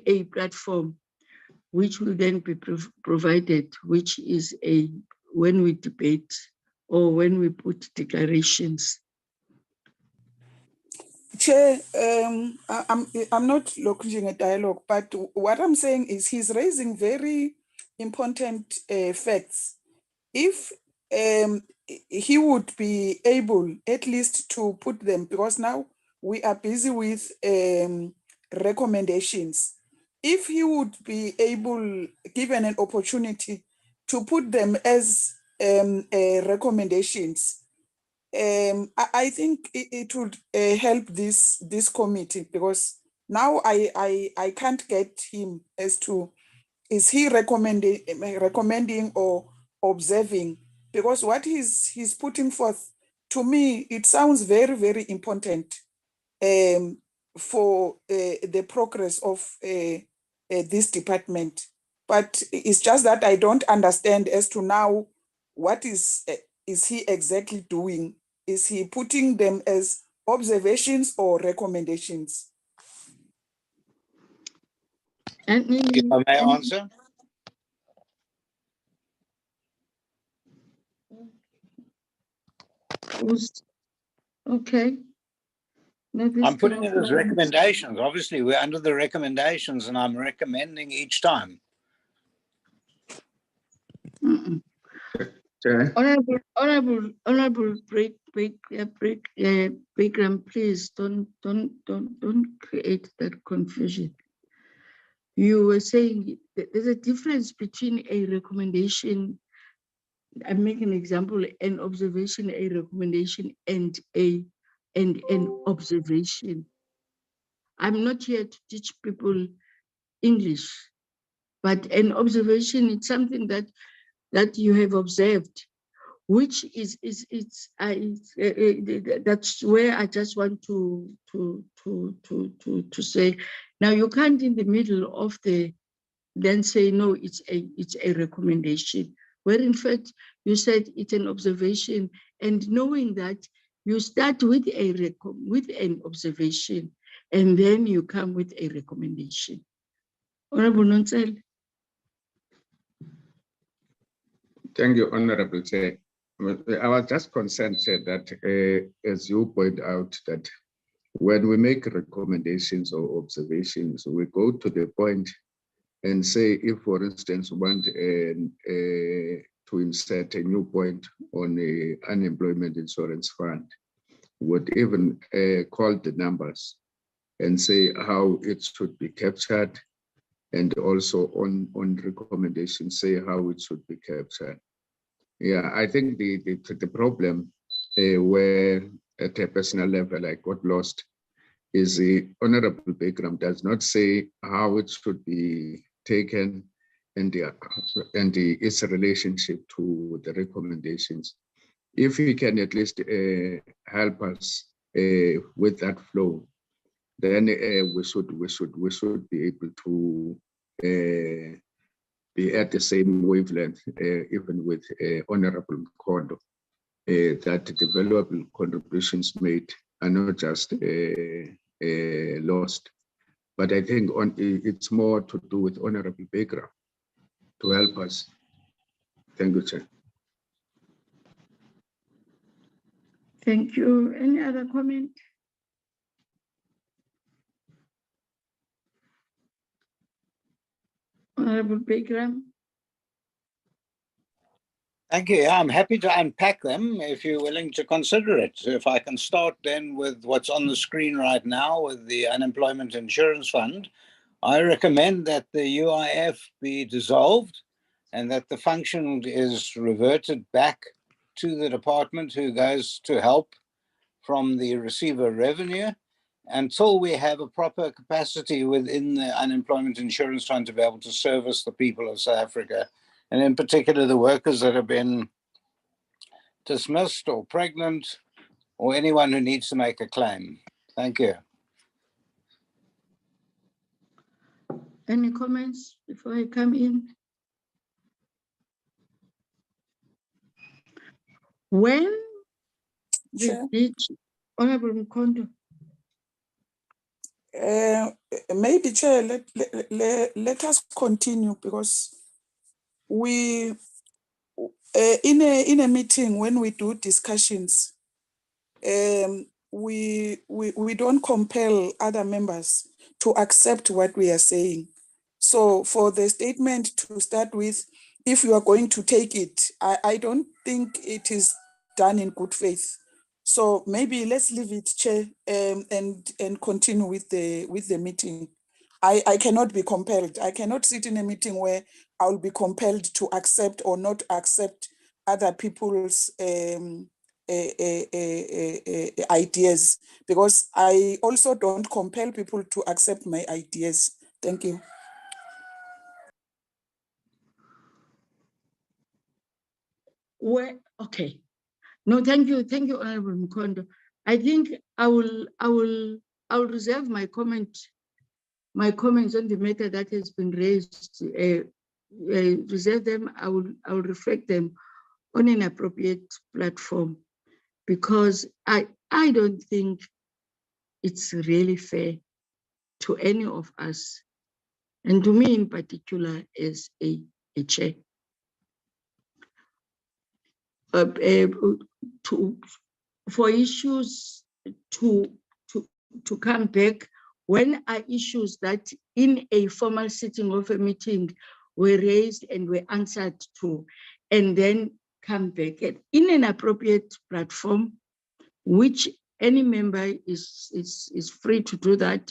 a platform which will then be provided, which is when we debate or when we put declarations. Chair, I'm not looking at dialogue, but what I'm saying is he's raising very important facts. If he would be able at least to put them, because now we are busy with recommendations. If he would be able, given an opportunity, to put them as recommendations, I think it would help this committee, because now I can't get him as to is he recommending or observing, because what he's putting forth, to me it sounds very, very important for the progress of this department. But it's just that I don't understand as to now what is he exactly doing. Is he putting them as observations or recommendations? If I may answer. Okay. I'm putting it as recommendations. Obviously, we're under the recommendations, and I'm recommending each time. Honorable Bagram, please don't create that confusion. You were saying there's a difference between a recommendation. I'm making an example: an observation, a recommendation, and an observation. I'm not here to teach people English, but an observation is something that you have observed, which is that's where I just want to say. Now you can't in the middle of then say no, it's a recommendation, where in fact you said it's an observation, and knowing that you start with an observation and then you come with a recommendation. Honorable Nonsel. Thank you, Honorable Chair. I was just concerned, Chair, that as you point out, that when we make recommendations or observations, we go to the point and say, if, for instance, we want to insert a new point on the unemployment insurance fund, would even call the numbers and say how it should be captured, and also on recommendations, say how it should be captured. Yeah, I think the problem where at a personal level I got lost is the Honorable Bagram does not say how it should be taken and its relationship to the recommendations. If we can at least help us with that flow, then we should be able to be at the same wavelength, even with Honorable Kondo, that the valuable contributions made are not just lost. But I think it's more to do with Honorable Baker to help us. Thank you, Chair. Thank you. Any other comment? Honorable Bagram. Thank you. I'm happy to unpack them if you're willing to consider it. So if I can start then with what's on the screen right now with the Unemployment Insurance Fund, I recommend that the UIF be dissolved and that the function is reverted back to the department who goes to help from the receiver revenue until we have a proper capacity within the Unemployment Insurance Fund to be able to service the people of South Africa, and in particular the workers that have been dismissed or pregnant or anyone who needs to make a claim. Thank you. Any comments before I come in? When Chair. did Honorable Mkondo? Maybe, Chair, let us continue, because we in a meeting when we do discussions, we don't compel other members to accept what we are saying. So for the statement to start with, if you are going to take it, I don't think it is done in good faith. So maybe let's leave it, Chair, and continue with the meeting. I cannot be compelled. I cannot sit in a meeting where I will be compelled to accept or not accept other people's ideas, because I also don't compel people to accept my ideas. Thank you. Where, okay. No, thank you, Honorable Mkondo. I think I will reserve my comments on the matter that has been raised. Reserve them. I will reflect them on an appropriate platform, because I don't think it's really fair to any of us, and to me in particular as a chair, for issues to come back when are issues that in a formal sitting of a meeting were raised and were answered to, and then come back in an appropriate platform, which any member is free to do that.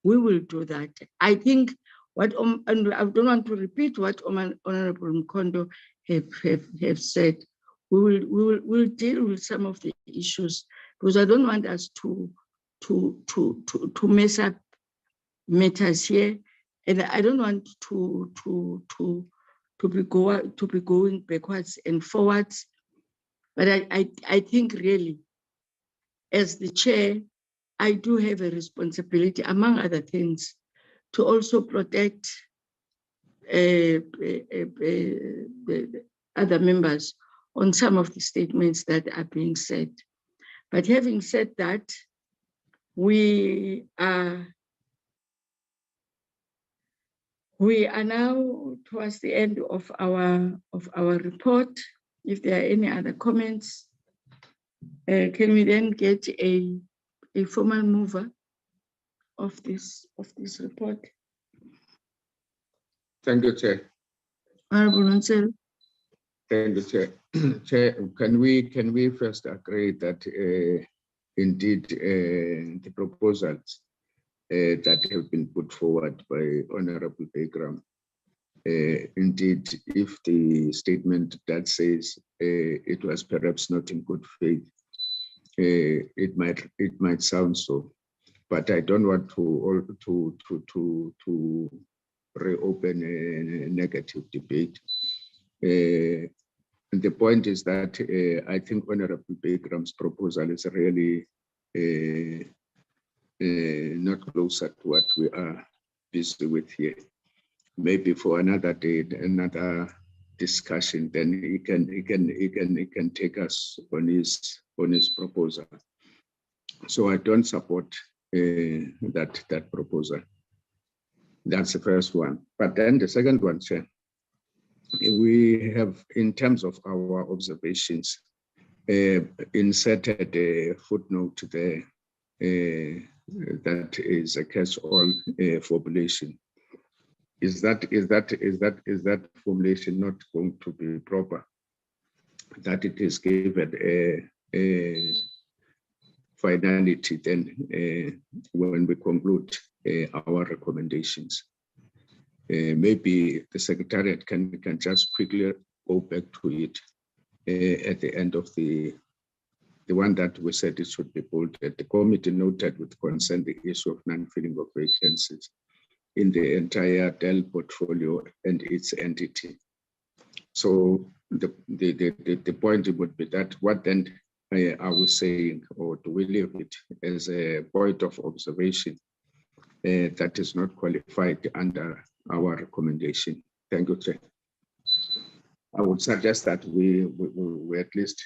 We will do that. I think and I don't want to repeat what Honorable Mkondo have said. We'll deal with some of the issues, because I don't want us to mess up matters here, and I don't want to be going backwards and forwards. But I think really, as the chair, I do have a responsibility, among other things, to also protect the other members on some of the statements that are being said. But having said that, we are now towards the end of our report. If there are any other comments, can we then get a formal mover of this report? Thank you, Chair. Honorable Nonsel. Thank you, Chair. Chair, can we first agree that indeed the proposals that have been put forward by Honorable Bagram. Indeed, if the statement that says it was perhaps not in good faith, it might sound so, but I don't want to reopen a negative debate. And the point is that I think Honorable Bagram's proposal is really not closer to what we are busy with here. Maybe for another day, another discussion, then he can take us on his proposal. So I don't support that proposal. That's the first one. But then the second one, Chair, we have, in terms of our observations, inserted a footnote there that is a catch-all formulation. Is that formulation not going to be proper? That it is given a finality then when we conclude our recommendations. Maybe the Secretariat can just quickly go back to it at the end of the one that we said it should be bolded. The committee noted with concern the issue of non-filling of vacancies in the entire Dell portfolio and its entity. So the point would be that what then are we saying, or do we leave it as a point of observation that is not qualified under our recommendation? Thank you, Chair. I would suggest that we at least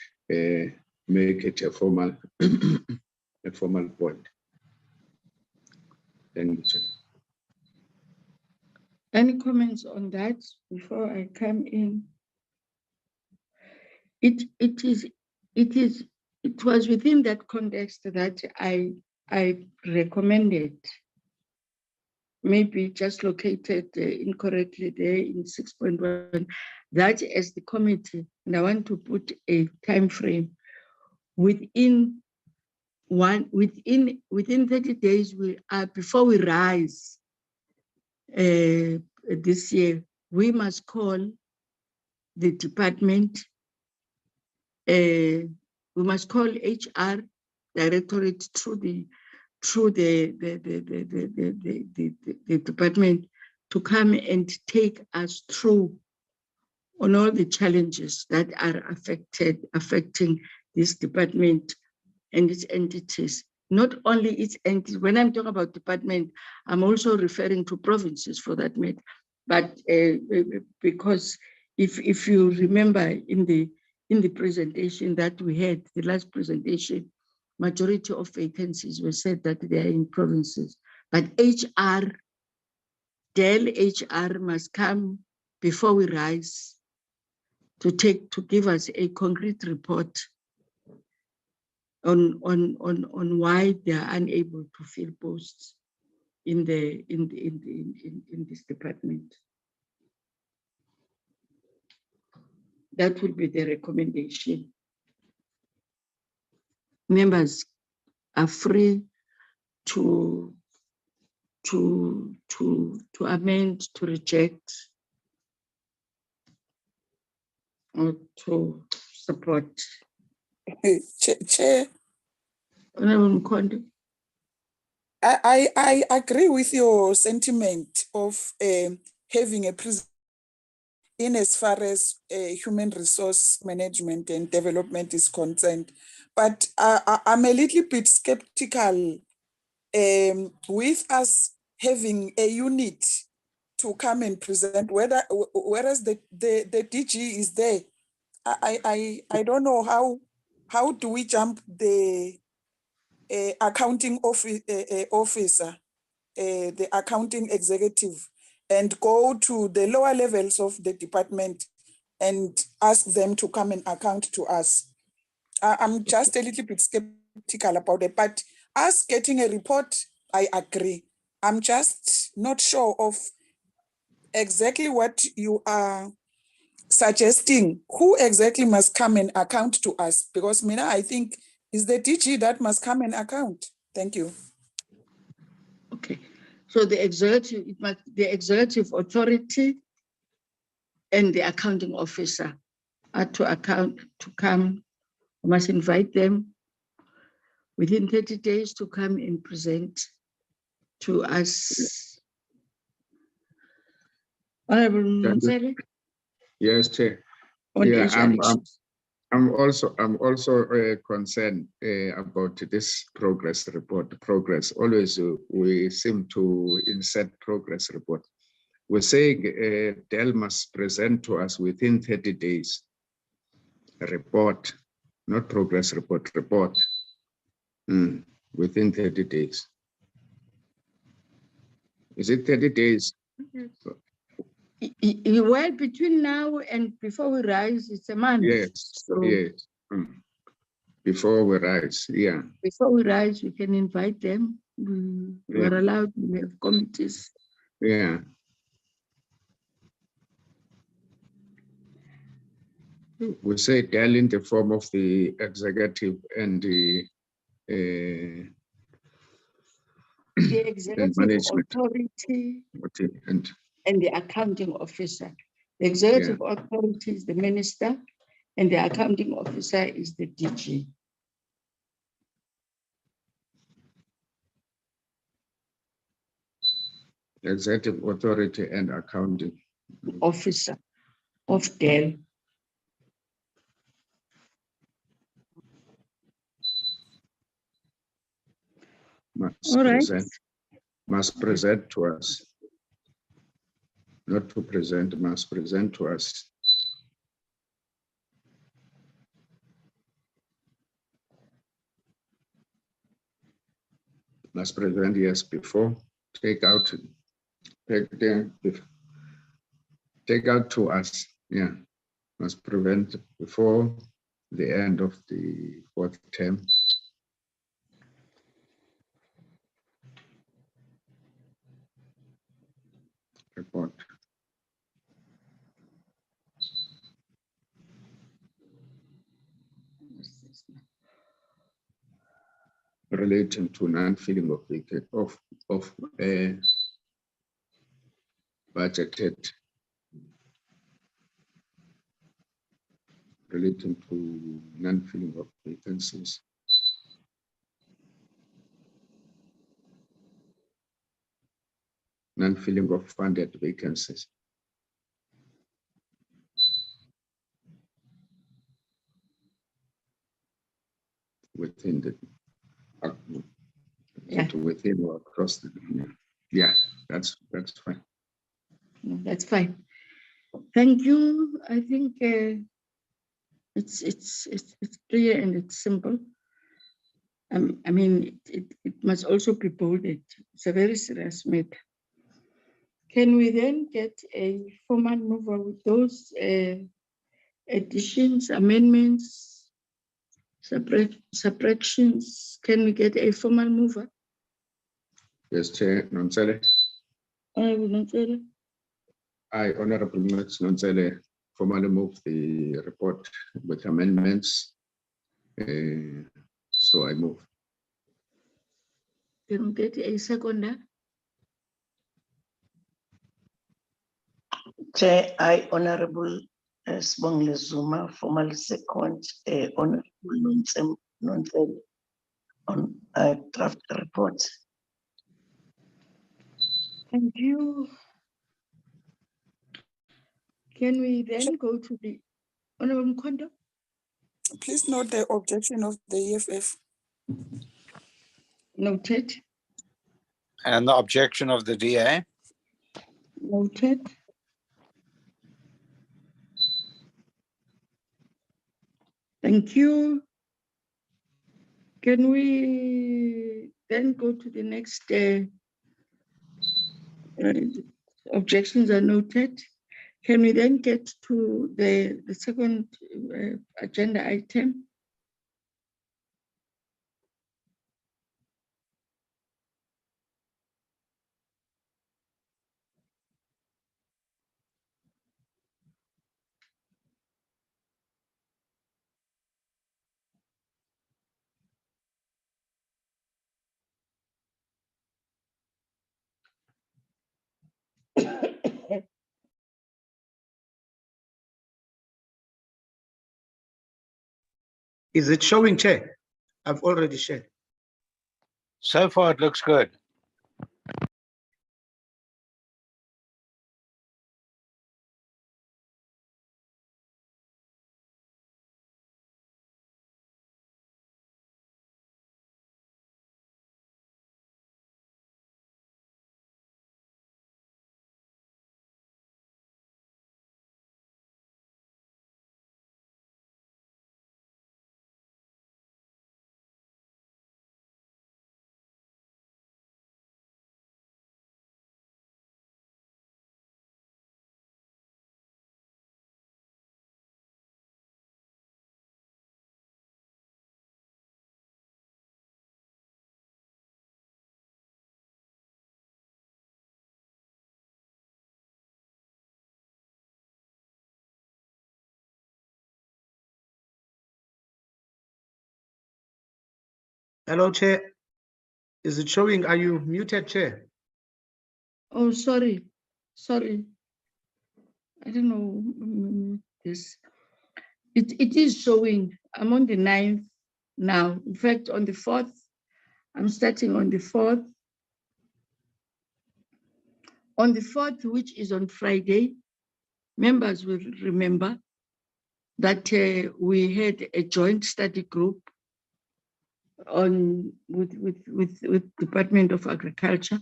make it a formal point. Thank you, Chair. Any comments on that before I come in? It was within that context that I recommended, maybe just located incorrectly there in 6.1, that as the committee, and I want to put a time frame within 30 days before we rise this year, we must call the department. We must call HR Directorate through the department to come and take us through on all the challenges that are affecting this department and its entities. Not only its entities, when I'm talking about department, I'm also referring to provinces for that matter. But because if you remember in the presentation that we had, the last presentation, majority of vacancies were said that they are in provinces. But HR, Dell HR must come before we rise to give us a concrete report on why they are unable to fill posts in this department. That would be the recommendation. Members are free to amend, to reject, or to support. Chair, Honorable Mkondo. I agree with your sentiment of having a presence in as far as human resource management and development is concerned. But I'm a little bit skeptical with us having a unit to come and present, whereas the DG is there. I don't know how do we jump the accounting officer, the accounting executive, and go to the lower levels of the department and ask them to come and account to us. I'm just a little bit skeptical about it, but us getting a report, I agree. I'm just not sure of exactly what you are suggesting. Who exactly must come and account to us? Because Mina, I think, is the DG that must come and account. Thank you. Okay. So the executive authority and the accounting officer are to come. We must invite them within 30 days to come and present to us. Honorable Monsele, Yes, Chair. on Yeah, HR issues. I'm also concerned about this progress report. Always we seem to insert progress report. We're saying Dell must present to us within 30 days a report, not progress report, report. Within 30 days. Is it 30 days? Well, between now and before we rise, it's a month. Yes, So yes. Before we rise, yeah. before we rise, we can invite them. We are allowed, we have committees. Yeah. We say Dell in the form of the executive and the Executive management authority and the accounting officer. The executive authority is the minister, and the accounting officer is the DG. executive authority and accounting Officer of Dell. must present to us. Not to present, must present to us. Must present, yes, before. Take out to us, yeah. Must prevent before the end of the 4th term. Report. Relating to non-filling of budgeted, relating to non-filling of vacancies. Non-filling of funded vacancies. Within the within or across the that's fine. That's fine. Thank you. I think it's clear and it's simple. I mean, it must also be bolded. It's a very serious matter. Can we then get a formal mover with those additions, amendments, subtractions? Can we get a formal mover? Yes, Chair Nonsele. Honorable Nonsele. I, Honorable Max Nonsele, formally move the report with amendments. So I move. Can we get a seconder? Chair, I, Honorable Sibongile Zuma, formally second Honorable Nonsele on draft report. Thank you. Can we then go to the Honorable Mkondo? Please note the objection of the EFF. Noted. And the objection of the DA. Noted. Thank you. Can we then go to the next objections are noted? Can we then get to the second agenda item? Is it showing, Chair? I've already shared. So far, it looks good. Hello, Chair. Is it showing? Are you muted, Chair? Oh, sorry. I don't know this. It is showing. I'm on the 9th now. In fact, on the 4th, I'm starting on the 4th. On the 4th, which is on Friday, members will remember that we had a joint study group with Department of Agriculture,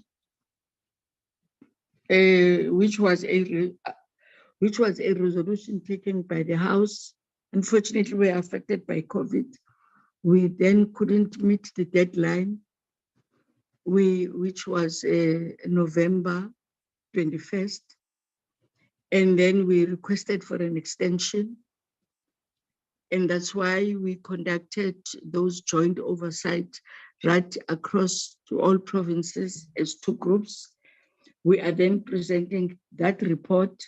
which was a resolution taken by the House. Unfortunately, we were affected by COVID. We then couldn't meet the deadline, which was November 21st. And then we requested for an extension. And that's why we conducted those joint oversight right across to all provinces as 2 groups. We are then presenting that report,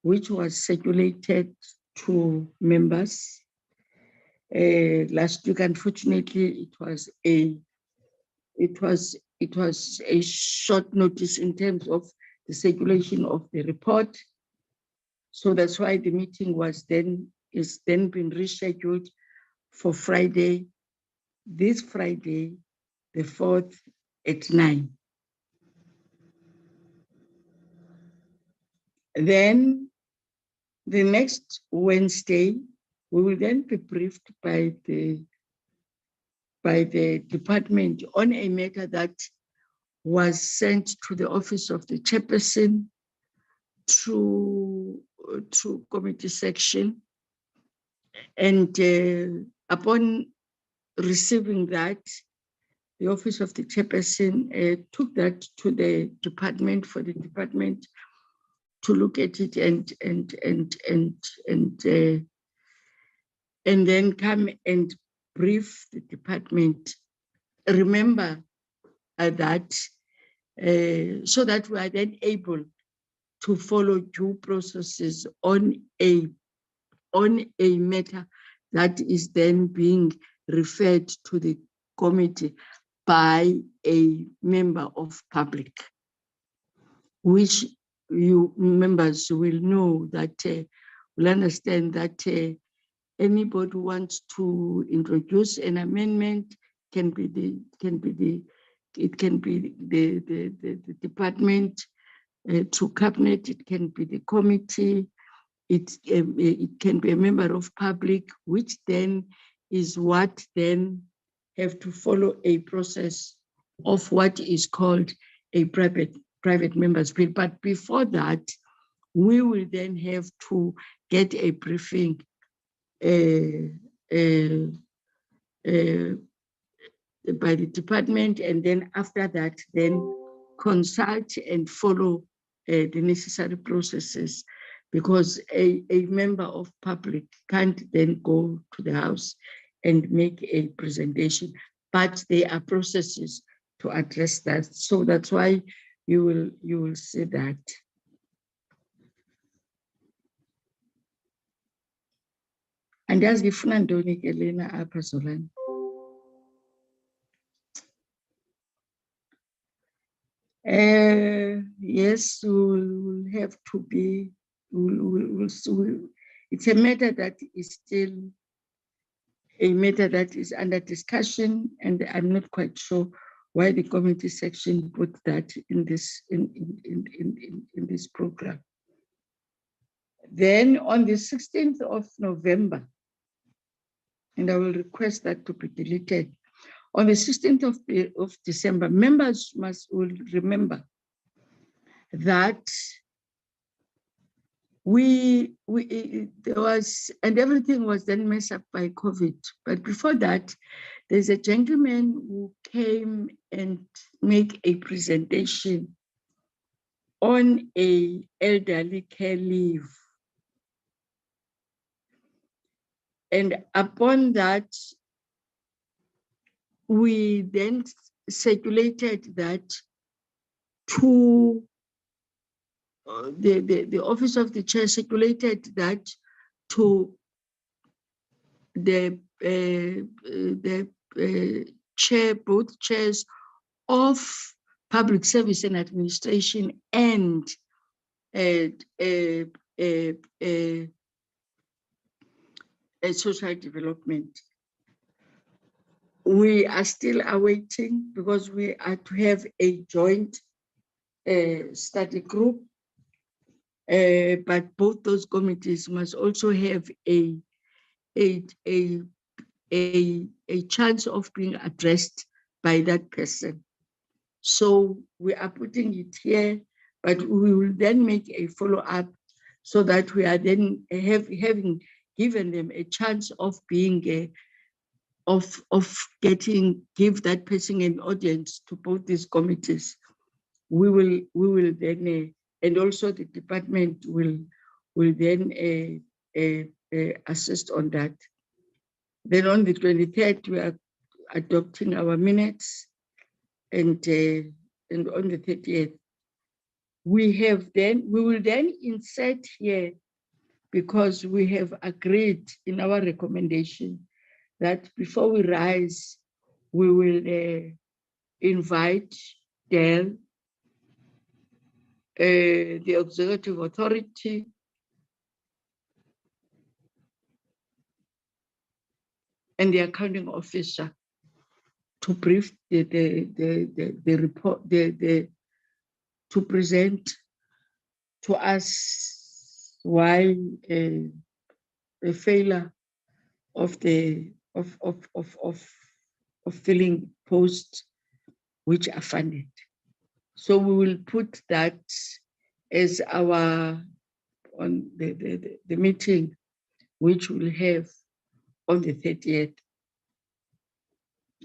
which was circulated to members last week. Unfortunately, it was a short notice in terms of the circulation of the report. So that's why the meeting is then been rescheduled for Friday, this Friday, the 4th at 9. Then the next Wednesday, we will then be briefed by the department on a matter that was sent to the office of the chairperson to committee section. And upon receiving that, the office of the chairperson took that to the department for the department to look at it and then come and brief the department. Remember that so that we are then able to follow due processes on a matter that is then being referred to the committee by a member of public, which you members will know that will understand that anybody who wants to introduce an amendment can be the department to cabinet, it can be the committee, it can be a member of public, which then is what then have to follow a process of what is called a private members bill. But before that, we will then have to get a briefing by the department, and then after that, then consult and follow the necessary processes, because a member of public can't then go to the House and make a presentation, but there are processes to address that. So that's why you will see that. Andazi ngifuna ntoni ke lena apha Zolani? Yes, we'll have to be, it's a matter that is still a matter that is under discussion, and I'm not quite sure why the committee section put that in this in this program. Then on the 16th of November, and I will request that to be deleted. On the 16th of December, members will remember that there was, and everything was then messed up by COVID. But before that, there's a gentleman who came and make a presentation on a elderly care leave. And upon that, we then circulated that to the office of the chair, circulated that to the chair, both chairs of Public Service and Administration and social development. We are still awaiting, because we are to have a joint study group, but both those committees must also have a chance of being addressed by that person. So we are putting it here, but we will then make a follow-up so that we are then having given them a chance of being give that person an audience to both these committees. We will then and also the department will then assist on that. Then on the 23rd, we are adopting our minutes, and on the 30th, we will then insert here, because we have agreed in our recommendation that before we rise, we will invite Dell, the Executive Authority, and the accounting officer to brief the report, to present to us why a failure of filling posts which are funded. So we will put that as our on the meeting, which we'll have on the 30th.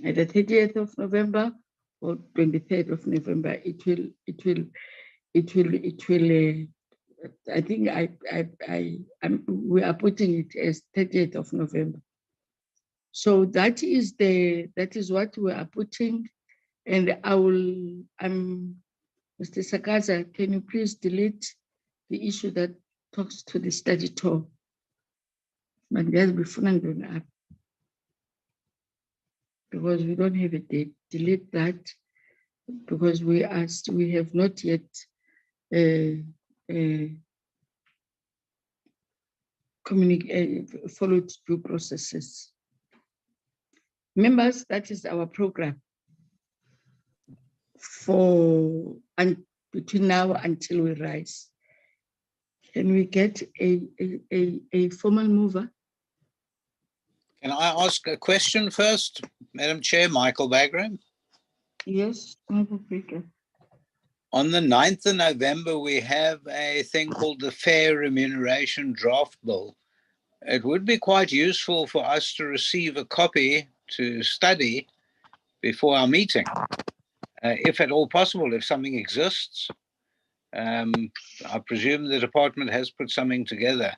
At the 30th of November or 23rd of November, it will. I think we are putting it as 30th of November. So that is what we are putting, and Mr. Sakaza, can you please delete the issue that talks to the study tour? Because we don't have a date. Delete that, because we have not yet followed due processes. Members, that is our program between now until we rise. Can we get a formal mover? Can I ask a question first, Madam Chair? Michael Bagram. Yes, Honorable Speaker. On the 9th of November, we have a thing called the Fair Remuneration Draft Bill. It would be quite useful for us to receive a copy to study before our meeting, if at all possible, if something exists. I presume the department has put something together.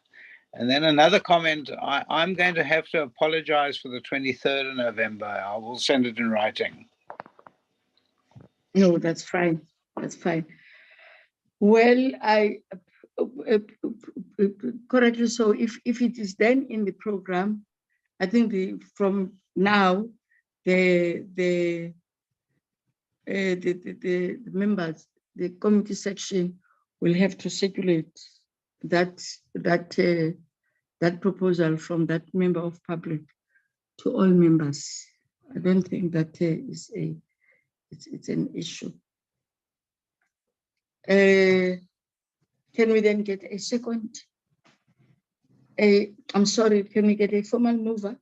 And then another comment, I'm going to have to apologize for the 23rd of November. I will send it in writing. No, that's fine. That's fine. Well, correctly so, if it is then in the program, I think from now, the members, the committee section will have to circulate that proposal from that member of public to all members. I don't think that it's an issue. Can we then get a second? I'm sorry, can we get a formal mover?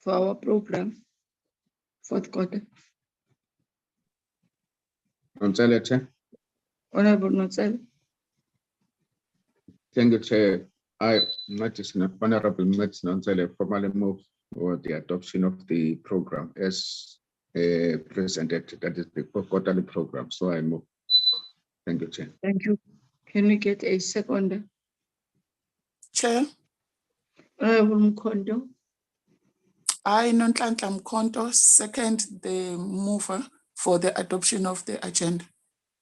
For our program, fourth quarter. Nontsele, Chair. Honorable Notsel. Thank you, Chair. I, Honorable Nontsele, formally move for the adoption of the program as presented, that is the quarterly program. So I move. Thank you, Chair. Thank you. Can we get a second? Chair, Honorable Mkondo. I, Nonhlanhla Mkhonto, second the mover for the adoption of the agenda.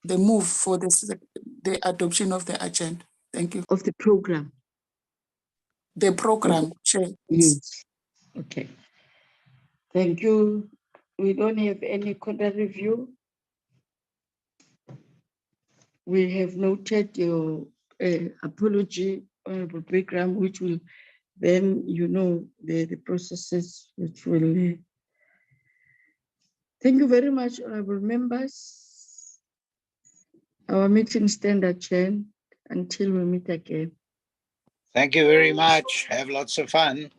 The move for the adoption of the agenda. Thank you. Of the program. The program, Chair. Yes. Okay. Thank you. We don't have any contrary view. We have noted your apology, Honorable Bagram, which will then, the processes which will. Thank you very much, honorable members. Our meeting stand adjourned until we meet again. Thank you very much. Have lots of fun.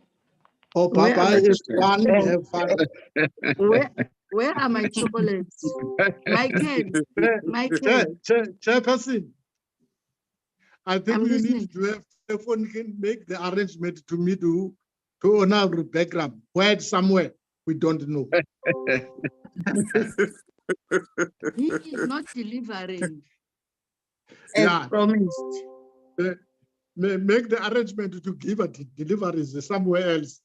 Oh, Where Papa, are is my- fun, have fun. Where are my chocolates? Michael, Michael. Chairperson, I think I'm we listening. need to have telephone can make the arrangement to meet to Honorable Bagram. Where somewhere we don't know. He is not delivering as Yeah. promised. Make the arrangement to give a deliveries somewhere else.